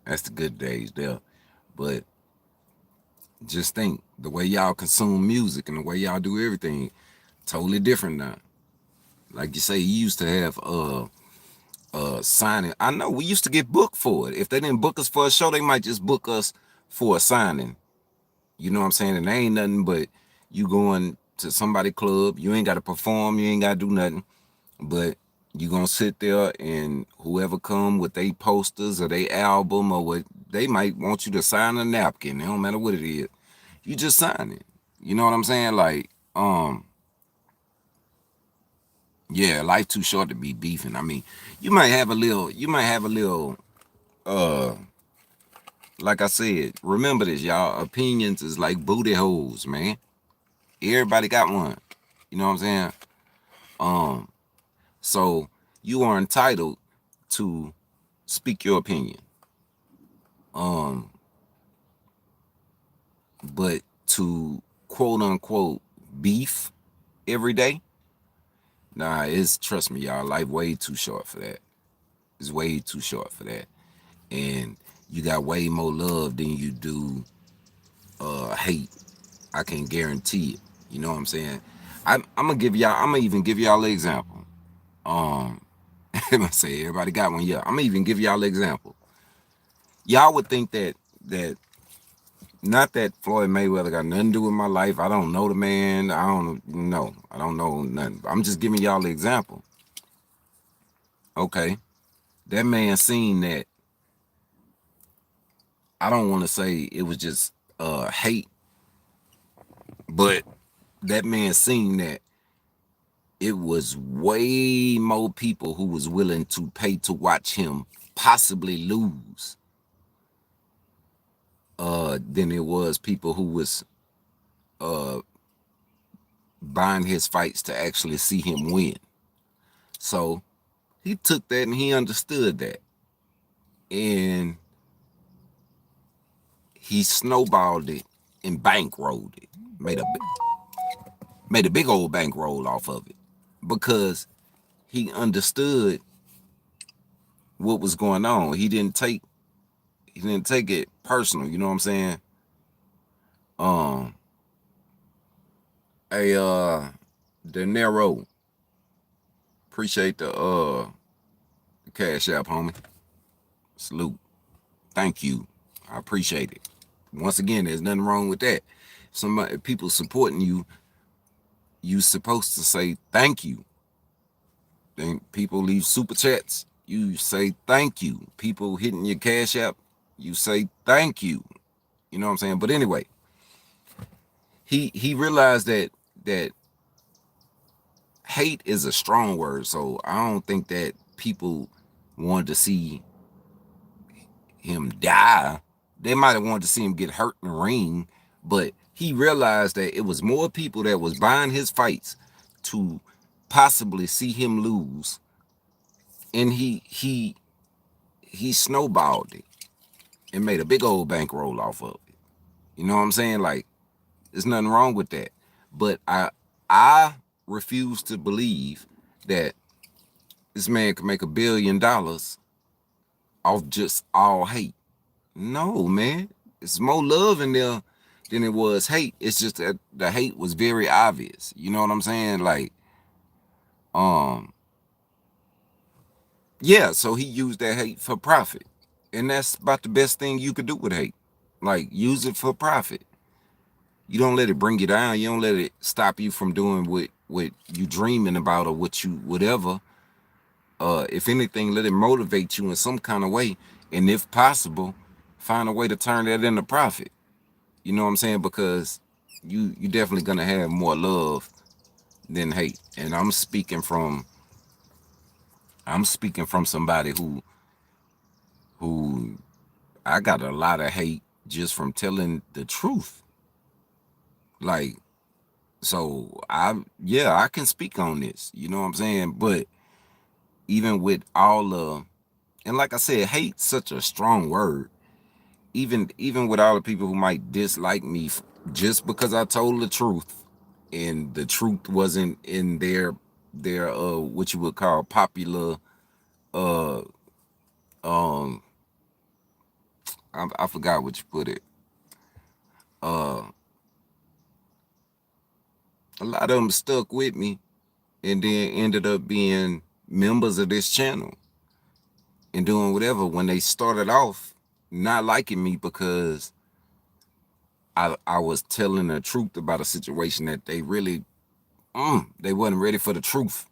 That's the good days there. But just think the way y'all consume music and the way y'all do everything, totally different now. Like you say, you used to have signing. I know we used to get booked for it. If they didn't book us for a show, they might just book us for a signing. You know what I'm saying? And they ain't nothing but you going to somebody club. You ain't got to perform. You ain't got to do nothing. But you gonna sit there and whoever come with they posters or they album or what, they might want you to sign a napkin. It don't matter what it is. You just sign it. You know what I'm saying? Like, yeah, life too short to be beefing. I mean, you might have a little, uh, like I said, remember this, y'all. Opinions is like booty holes, man. Everybody got one. You know what I'm saying? Um, so you are entitled to speak your opinion. Um, but to quote unquote beef every day, nah, it's trust me, y'all, life way too short for that. It's way too short for that. And you got way more love than you do hate. I can guarantee it. You know what I'm saying? I'm gonna give y'all. I'm gonna even give y'all an example. Um, I'm gonna say everybody got one. Yeah, I'm gonna even give y'all an example. Y'all would think that not that Floyd Mayweather got nothing to do with my life. I don't know the man. I don't know. I don't know nothing. I'm just giving y'all an example. Okay, that man seen that. I don't want to say it was just hate, but that man seen that it was way more people who was willing to pay to watch him possibly lose than it was people who was uh buying his fights to actually see him win. So he took that and he understood that, and he snowballed it and bankrolled it, made a big old bankroll off of it because he understood what was going on. He didn't take it personal. You know what I'm saying? Um, a De Niro, appreciate the cash app, homie. Salute. Thank you. I appreciate it. Once again, there's nothing wrong with that. Somebody, people supporting you, you supposed to say thank you. Then people leave super chats, you say thank you. People hitting your cash app, you say thank you. You know what I'm saying? But anyway, he realized that hate is a strong word, so I don't think that people wanted to see him die. They might have wanted to see him get hurt in the ring, but he realized that it was more people that was buying his fights to possibly see him lose, and he snowballed it and made a big old bankroll off of it. You know what I'm saying? Like, there's nothing wrong with that. But I refuse to believe that this man could make $1 billion off just all hate. No, man. It's more love in there than it was hate. It's just that the hate was very obvious. You know what I'm saying? Like, um, yeah, so he used that hate for profit. And that's about the best thing you could do with hate. Like, use it for profit. You don't let it bring you down. You don't let it stop you from doing what you dreaming about or what you whatever. If anything, let it motivate you in some kind of way, and if possible, find a way to turn that into profit. You know what I'm saying? Because you definitely gonna have more love than hate. And I'm speaking from I'm speaking from somebody who I got a lot of hate just from telling the truth. Like, so I can speak on this, you know what I'm saying? But even with all the, and like I said, hate's such a strong word. Even with all the people who might dislike me just because I told the truth, and the truth wasn't in their what you would call popular uh um I forgot what you put it. Uh a lot of them stuck with me and then ended up being members of this channel and doing whatever when they started off not liking me because I was telling the truth about a situation that they really they wasn't ready for the truth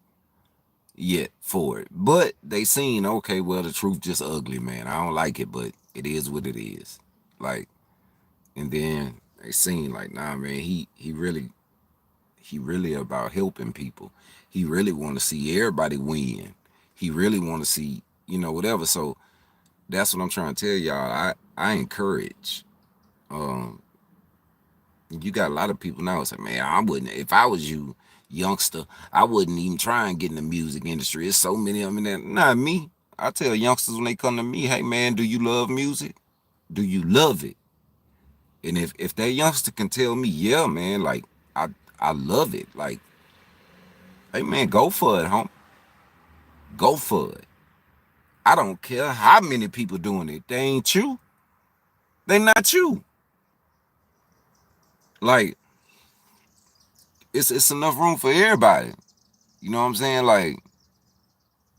yet for it. But they seen, okay, well, the truth just ugly, man. I don't like it, but it is what it is. Like, and then they seen like, nah, man, he really about helping people. He really want to see everybody win. He really want to see, whatever. So that's what I'm trying to tell y'all. I encourage. Um, you got a lot of people now say, man, I wouldn't, if I was you, youngster, I wouldn't even try and get in the music industry. There's so many of them in there. Not me. I tell youngsters when they come to me, hey man, do you love music? Do you love it? And if that youngster can tell me, yeah, man, like I love it. Like, hey man, go for it, homie. Go for it. I don't care how many people doing it. They ain't you. They not you. Like, it's enough room for everybody. You know what I'm saying? Like,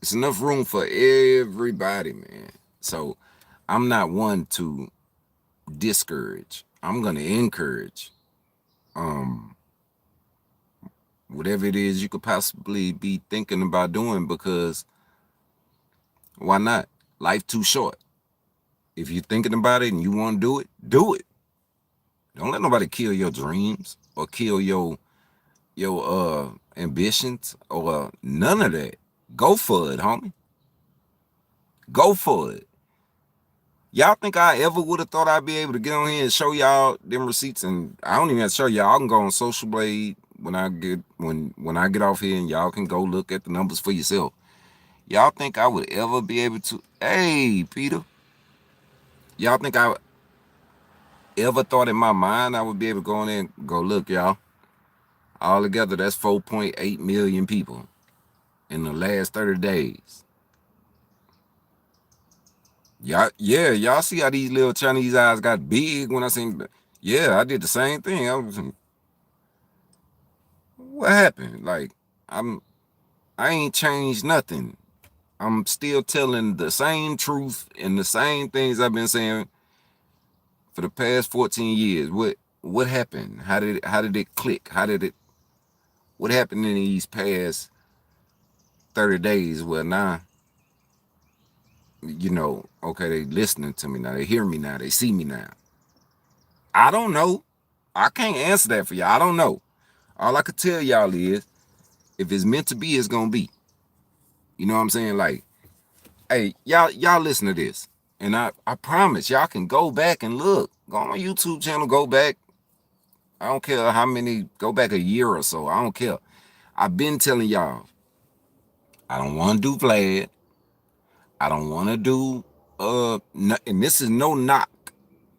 it's enough room for everybody, man. So I'm not one to discourage. I'm gonna encourage. Um, Whatever it is you could possibly be thinking about doing, because why not? Life too short. If you're thinking about it and you want to do it, do it. Don't let nobody kill your dreams or kill your ambitions or none of that. Go for it, homie. Go for it. Y'all think I ever would have thought I'd be able to get on here and show y'all them receipts? And I don't even have to show y'all. I can go on Social Blade when I get off here, and y'all can go look at the numbers for yourself. Y'all think I would ever be able to? Hey, Peter. Y'all think I ever thought in my mind I would be able to go in there and go, look, y'all, all together, that's 4.8 million people in the last 30 days. Y'all see how these little Chinese eyes got big when I seen, yeah, I did the same thing. What happened? Like, I ain't changed nothing. I'm still telling the same truth and the same things I've been saying for the past 14 years. What happened? How did it click? What happened in these past 30 days where now, okay, they listening to me now, they hear me now, they see me now? I don't know. I can't answer that for y'all. I don't know. All I could tell y'all is, if it's meant to be, it's gonna be. You know what I'm saying? Like, hey, y'all listen to this. And I promise y'all can go back and look. Go on my YouTube channel, go back. I don't care how many, go back a year or so. I don't care. I've been telling y'all, I don't want to do Vlad. I don't want to do and this is no knock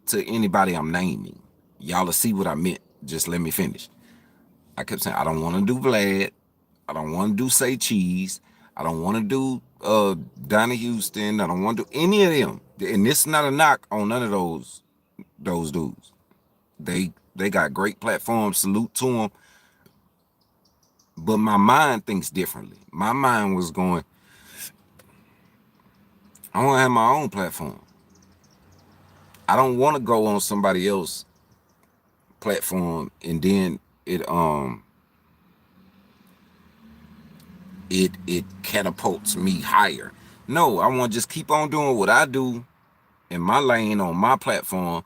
to anybody I'm naming. Y'all will see what I meant. Just let me finish. I kept saying I don't want to do Vlad. I don't want to do Say Cheese. I don't want to do Donnie Houston. I don't want to do any of them. And this is not a knock on none of those dudes. They got great platforms. Salute to them. But my mind thinks differently. My mind was going, I want to have my own platform. I don't want to go on somebody else's platform and then it catapults me higher. No, I want to just keep on doing what I do in my lane on my platform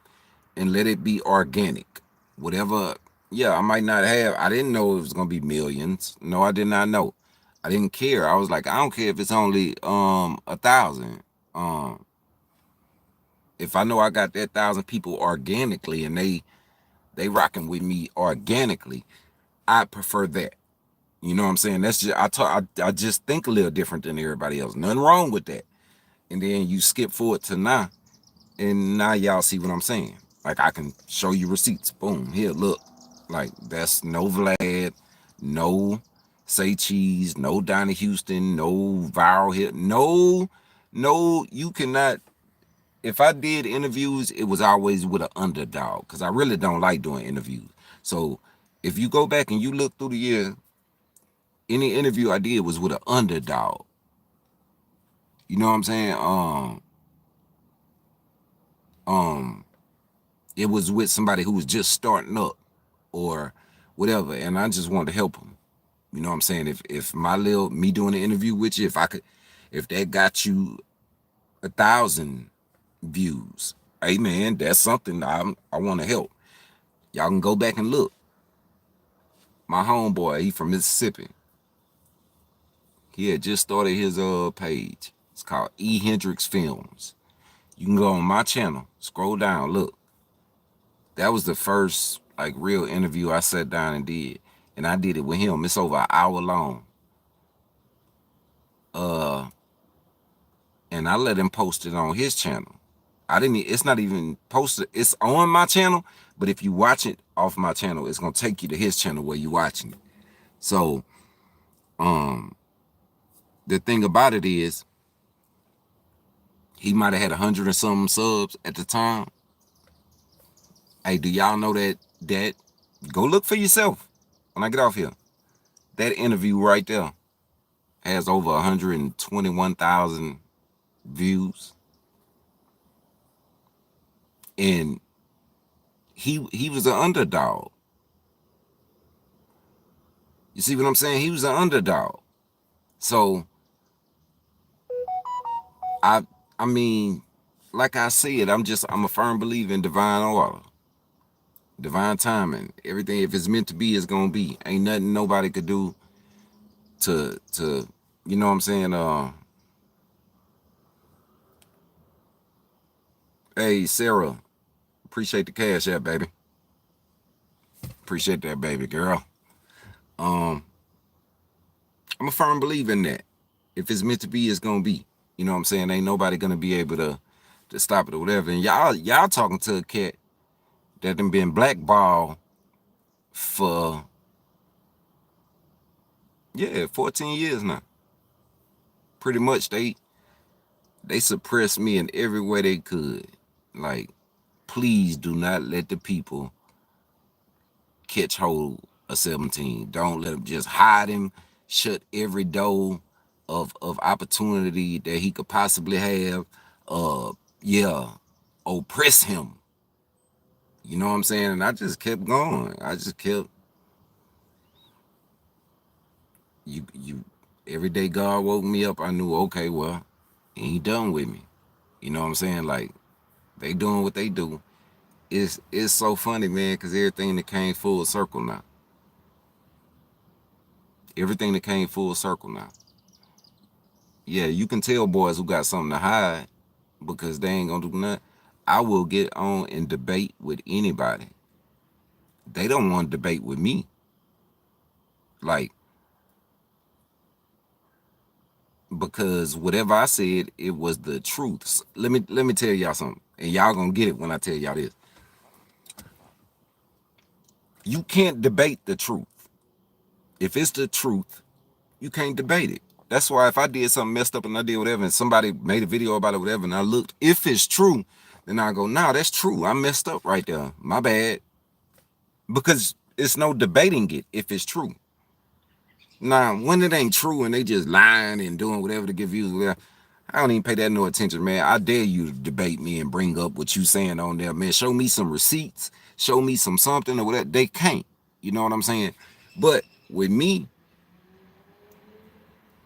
and let it be organic. Whatever, yeah, I might not have, I didn't know it was gonna be millions. No, I did not know. I didn't care. I was like, I don't care if it's only 1,000. If I know I got that 1,000 people organically and they rocking with me organically, I prefer that. You know what I'm saying? That's just I just think a little different than everybody else. Nothing wrong with that. And then you skip forward to now, and now y'all see what I'm saying. Like I can show you receipts. Boom, here, look. Like that's no Vlad, no Say Cheese, no Donnie Houston, no viral hit, no. You cannot. If I did interviews, it was always with an underdog because I really don't like doing interviews. So if you go back and you look through the year, any interview I did was with an underdog. You know what I'm saying? Um, it was with somebody who was just starting up or whatever, and I just wanted to help them. You know what I'm saying? If my little me doing an interview with you, if that got you 1,000 views, hey man, that's something I want to help. Y'all can go back and look. My homeboy, he from Mississippi. He had just started his page. It's called E. Hendrix Films. You can go on my channel, scroll down, look. That was the first like real interview I sat down and did. And I did it with him. It's over an hour long. And I let him post it on his channel. It's not even posted, it's on my channel, but if you watch it off my channel, it's gonna take you to his channel where you watching it. So the thing about it is he might have had 100 or something subs at the time. Hey, do y'all know that go look for yourself when I get off here. That interview right there has over 121,000 views. And he was an underdog. You see what I'm saying? He was an underdog. So I I mean, like I said, I'm a firm believer in divine order, divine timing. Everything, if it's meant to be, it's gonna be. Ain't nothing nobody could do to you know what I'm saying? Hey Sarah, appreciate the cash app, baby. Appreciate that, baby girl. I'm a firm believer in that. If it's meant to be, it's gonna be. You know what I'm saying? Ain't nobody gonna be able to stop it or whatever. And y'all talking to a cat that done been blackballed for 14 years now. Pretty much they suppressed me in every way they could. Like, please do not let the people catch hold of 17. Don't let them just hide him, shut every door of opportunity that he could possibly have. Yeah, oppress him. You know what I'm saying? And I just kept going. I just kept you every day God woke me up, I knew, okay, well, he done with me. You know what I'm saying? Like, they doing what they do. It's so funny, man, because everything that came full circle now. Everything that came full circle now. Yeah, you can tell boys who got something to hide because they ain't gonna do nothing. I will get on and debate with anybody. They don't want to debate with me. Like, because whatever I said, it was the truth. Let me tell y'all something, and y'all gonna get it when I tell y'all this. You can't debate the truth. If it's the truth, you can't debate it. That's why if I did something messed up and I did whatever, and somebody made a video about it, whatever, and I looked, if it's true, then I go, nah, that's true. I messed up right there. My bad. Because it's no debating it if it's true. Now, when it ain't true and they just lying and doing whatever to get views, whatever, I don't even pay that no attention, man. I dare you to debate me and bring up what you saying on there, man. Show me some receipts, show me some something or whatever. They can't. You know what I'm saying? But with me,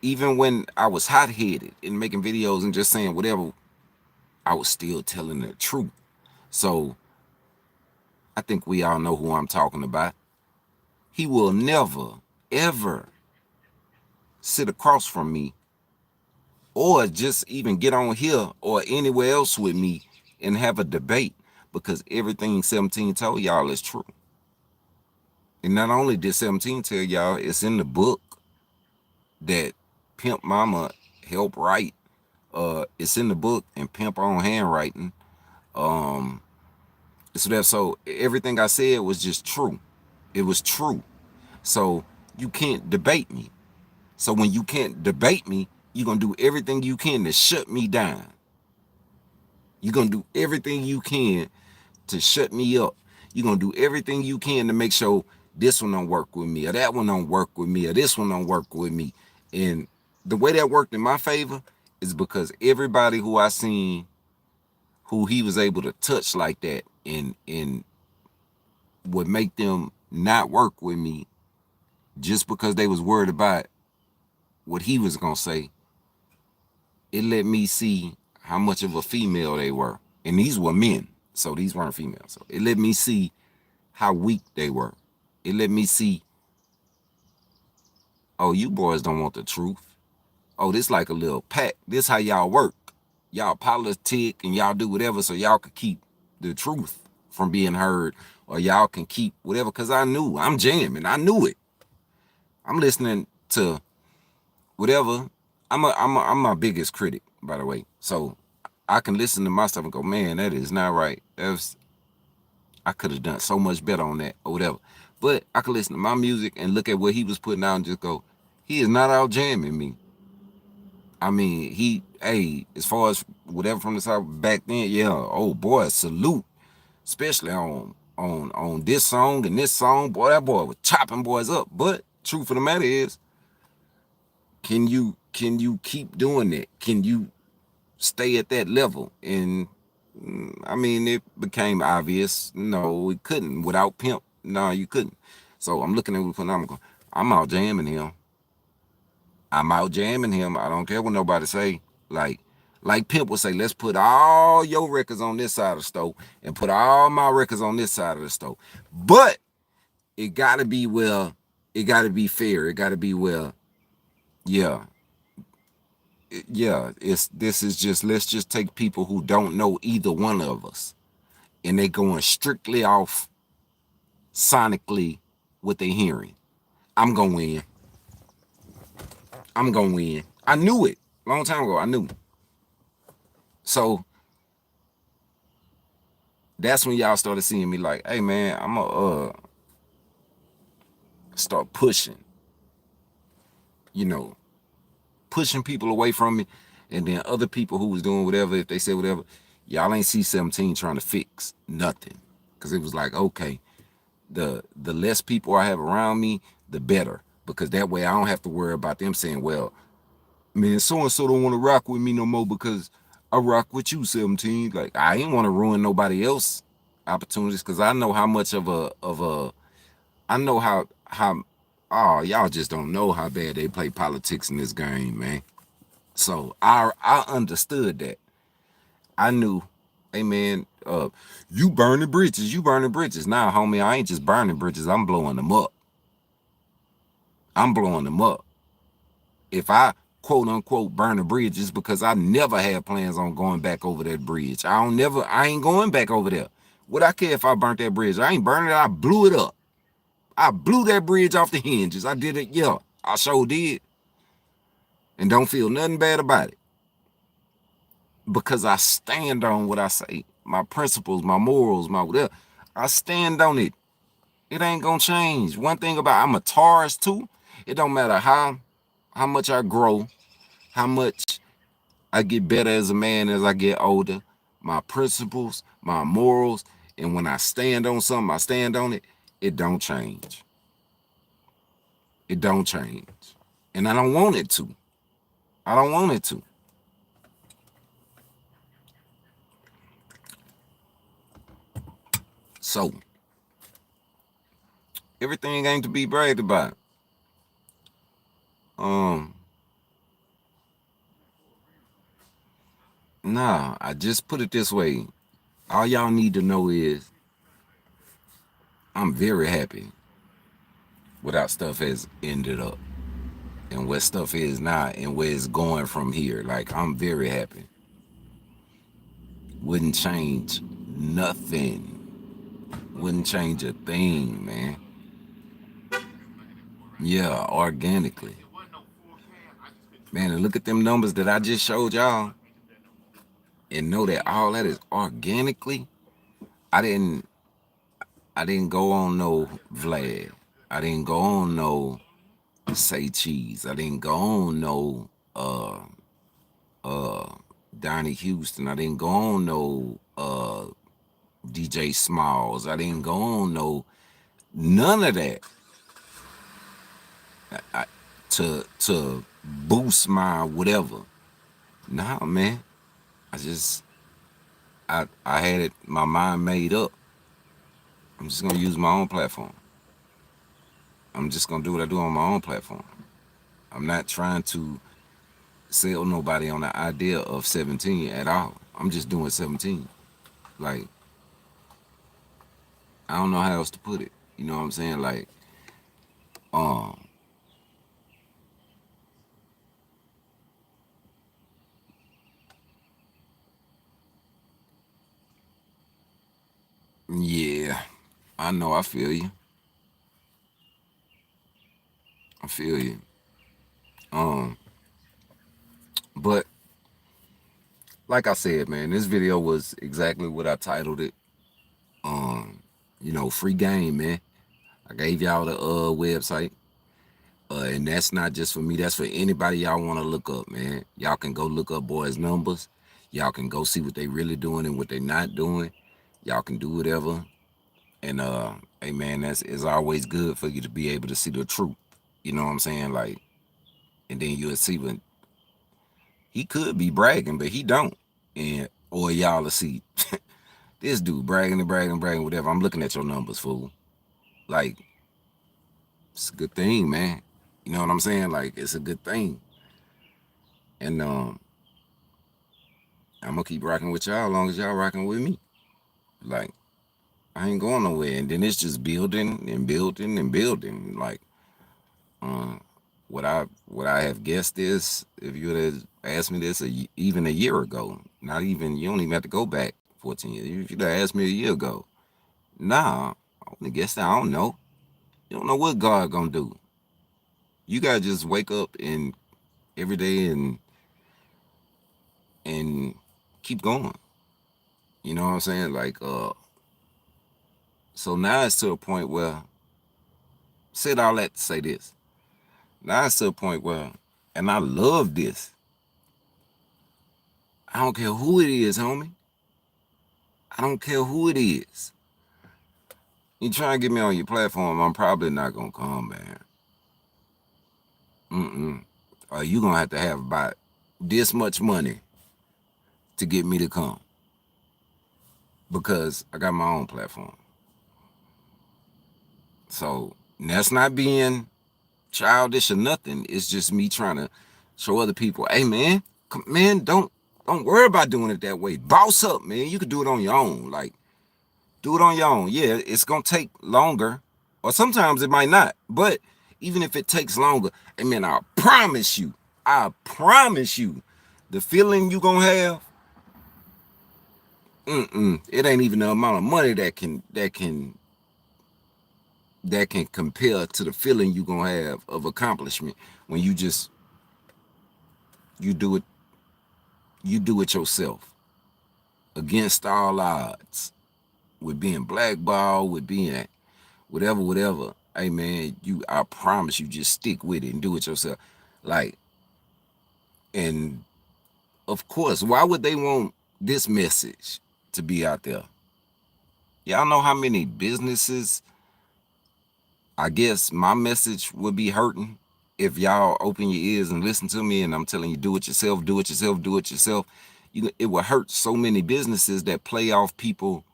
even when I was hot-headed and making videos and just saying whatever, I was still telling the truth. So I think we all know who I'm talking about. He will never, ever sit across from me, or just even get on here or anywhere else with me and have a debate, because everything 17 told y'all is true. And not only did 17 tell y'all, it's in the book that Pimp Mama helped write. It's in the book and Pimp on handwriting. So everything I said was just true. It was true. So you can't debate me. So when you can't debate me, you're gonna do everything you can to shut me down. You're gonna do everything you can to shut me up. You're gonna do everything you can to make sure this one don't work with me, or that one don't work with me, or this one don't work with me. And the way that worked in my favor is because everybody who I seen who he was able to touch like that and would make them not work with me just because they was worried about what he was gonna say, it let me see how much of a female they were. And these were men, so these weren't females. So it let me see how weak they were. It let me see, oh, you boys don't want the truth. Oh, this like a little pack. This how y'all work. Y'all politic and y'all do whatever so y'all could keep the truth from being heard, or y'all can keep whatever. Cause I knew I'm jamming. I knew it. I'm listening to whatever. I'm my biggest critic, by the way. So I can listen to my stuff and go, man, that is not right. I could have done so much better on that or whatever. But I could listen to my music and look at what he was putting out and just go, he is not out jamming me. I mean, as far as whatever from the South back then, yeah, oh boy, salute. Especially on this song and this song, boy, that boy was chopping boys up. But truth of the matter is, can you keep doing that? Can you stay at that level? And I mean, it became obvious. No, it couldn't. Without Pimp, no, you couldn't. So I'm looking at what I'm going, I'm out jamming him. I'm out jamming him. I don't care what nobody say. Like Pimp would say, let's put all your records on this side of the stove and put all my records on this side of the stove. But it gotta be well, it gotta be fair. It gotta be well, yeah. Yeah, this is just, let's just take people who don't know either one of us and they going strictly off sonically what they hearing. I'm gonna win. I'm gonna win. I knew it long time ago. I knew. So that's when y'all started seeing me like, hey man, I'm gonna start pushing, you know, pushing people away from me. And then other people who was doing whatever, if they said whatever, y'all ain't see 17 trying to fix nothing. Cause it was like, okay, the less people I have around me, the better. Because that way I don't have to worry about them saying, well, man, so-and-so don't want to rock with me no more because I rock with you, 17. Like, I ain't want to ruin nobody else opportunities, because I know how much of a I know how oh, y'all just don't know how bad they play politics in this game, man. So I understood that. I knew, hey man, you burning bridges, you burning bridges. Now, homie, I ain't just burning bridges, I'm blowing them up. I'm blowing them up. If I quote unquote burn a bridge, it's because I never had plans on going back over that bridge. I ain't going back over there. What I care if I burnt that bridge? I ain't burning it, I blew it up. I blew that bridge off the hinges. I did it, yeah. I sure did. And don't feel nothing bad about it. Because I stand on what I say. My principles, my morals, my whatever. I stand on it. It ain't gonna change. One thing about, I'm a Taurus too. It don't matter how much I grow, how much I get better as a man as I get older. My principles, my morals, and when I stand on something, I stand on it. It don't change. It don't change. And I don't want it to. I don't want it to. So, everything ain't to be bragged about. Nah, I just put it this way. All y'all need to know is I'm very happy with how stuff has ended up. and what stuff is now and where it's going from here. Like, I'm very happy. Wouldn't change nothing. Wouldn't change a thing, man. Yeah, organically. Man, and look at them numbers that I just showed y'all and know that all that is organically. I didn't I didn't go on no Vlad. I didn't go on no Say Cheese. I didn't go on no uh Donnie Houston. I didn't go on no DJ Smalls. I didn't go on no none of that to boost my whatever. Nah, man. I just I had it my mind made up. I'm just gonna use my own platform. I'm just gonna do what I do on my own platform. I'm not trying to sell nobody on the idea of 17 at all. I'm just doing 17. Like, I don't know how else to put it. You know what I'm saying? Like, um, yeah, I know. I feel you. I feel you. Um, but like I said, man, this video was exactly what I titled it. Um, free game, man. I gave y'all the website. And that's not just for me, that's for anybody y'all want to look up, man. Y'all can go look up boys' numbers. Y'all can go see what they really doing and what they not doing. Y'all can do whatever. And hey man, that's it's always good for you to be able to see the truth. You know what I'm saying? Like, and then you'll see when he could be bragging, but he don't. And or y'all will see this dude bragging and bragging and bragging, whatever. I'm looking at your numbers, fool. Like, it's a good thing, man. You know what I'm saying? Like, it's a good thing. And I'm gonna keep rocking with y'all as long as y'all rocking with me. Like, I ain't going nowhere. And then it's just building and building and building. Like, uh, what I have guessed is, if you would have asked me this even a year ago, not even, you don't even have to go back 14 years. If you'd have asked me a year ago, nah, I would have guessed that. I don't know. You don't know what God gonna do. You gotta just wake up and every day and keep going. You know what I'm saying? Like, so now it's to a point where, said all that to say this. Now it's to a point where, and I love this. I don't care who it is, homie. I don't care who it is. You try and get me on your platform, I'm probably not gonna come, man. Or you gonna have to have about this much money to get me to come. Because I got my own platform. So that's not being childish or nothing. It's just me trying to show other people, hey man, man, don't worry about doing it that way. Boss up, man. You can do it on your own. Like, do it on your own. Yeah, it's gonna take longer, or sometimes it might not. But even if it takes longer, I mean, I promise you, the feeling you gonna have, it ain't even the amount of money that can compare to the feeling you gonna have of accomplishment when you do it you do it yourself against all odds, with being blackballed, with being whatever. Hey man, I promise you, just stick with it and do it yourself. Like, and of course, why would they want this message to be out there? Y'all know how many businesses, I guess my message would be hurting if y'all open your ears and listen to me and I'm telling you, do it yourself, do it yourself, do it yourself. It will hurt so many businesses that play off people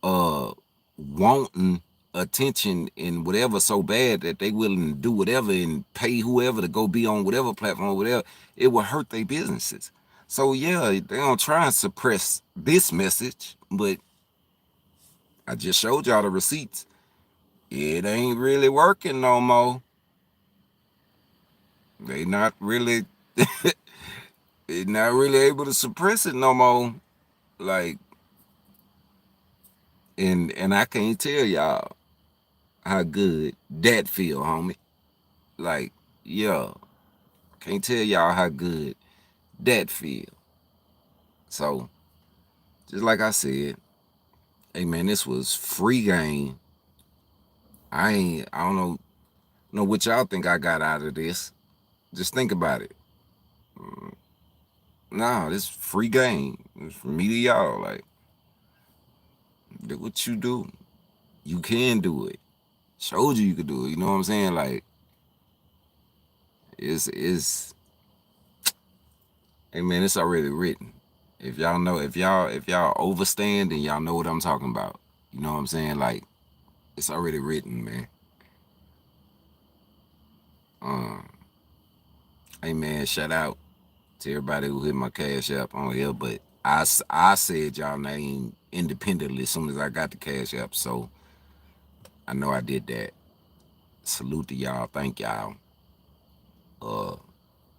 uh wanting attention and whatever so bad that they willing to do whatever and pay whoever to go be on whatever platform, whatever. It will hurt their businesses. So yeah, they don't try and suppress this message, but I just showed y'all the receipts. It ain't really working no more. They not really they not really able to suppress it no more. Like, and I can't tell y'all how good that feel, homie. Like, yeah, can't tell y'all how good that feel. So, just like I said, hey man, this was free game. I don't know what y'all think I got out of this. Just think about it. Nah, this free game. It's from me to y'all. Like, do what you do. You can do it. Showed you could do it. You know what I'm saying? Like, it's hey man, it's already written. If y'all know, if y'all overstand, then y'all know what I'm talking about. You know what I'm saying? Like, it's already written, man. Um, hey man, shout out to everybody who hit my cash app on here, but I said y'all name independently as soon as I got the cash app, so I know I did that. Salute to y'all. Thank y'all. Uh,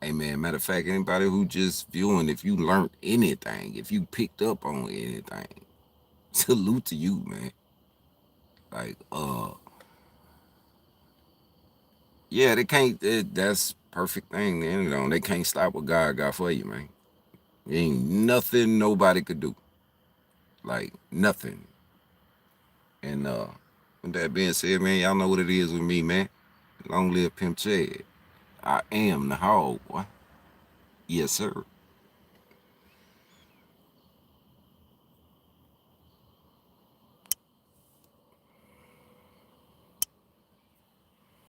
hey man, matter of fact, anybody who just viewing, if you learned anything, if you picked up on anything, salute to you, man. Like, yeah, they can't. That's perfect thing, man. You know, they can't stop what God got for you, man. Ain't nothing nobody could do. Like nothing. And with that being said, man, y'all know what it is with me, man. Long live Pimp C. I am the hog, boy. Yes, sir.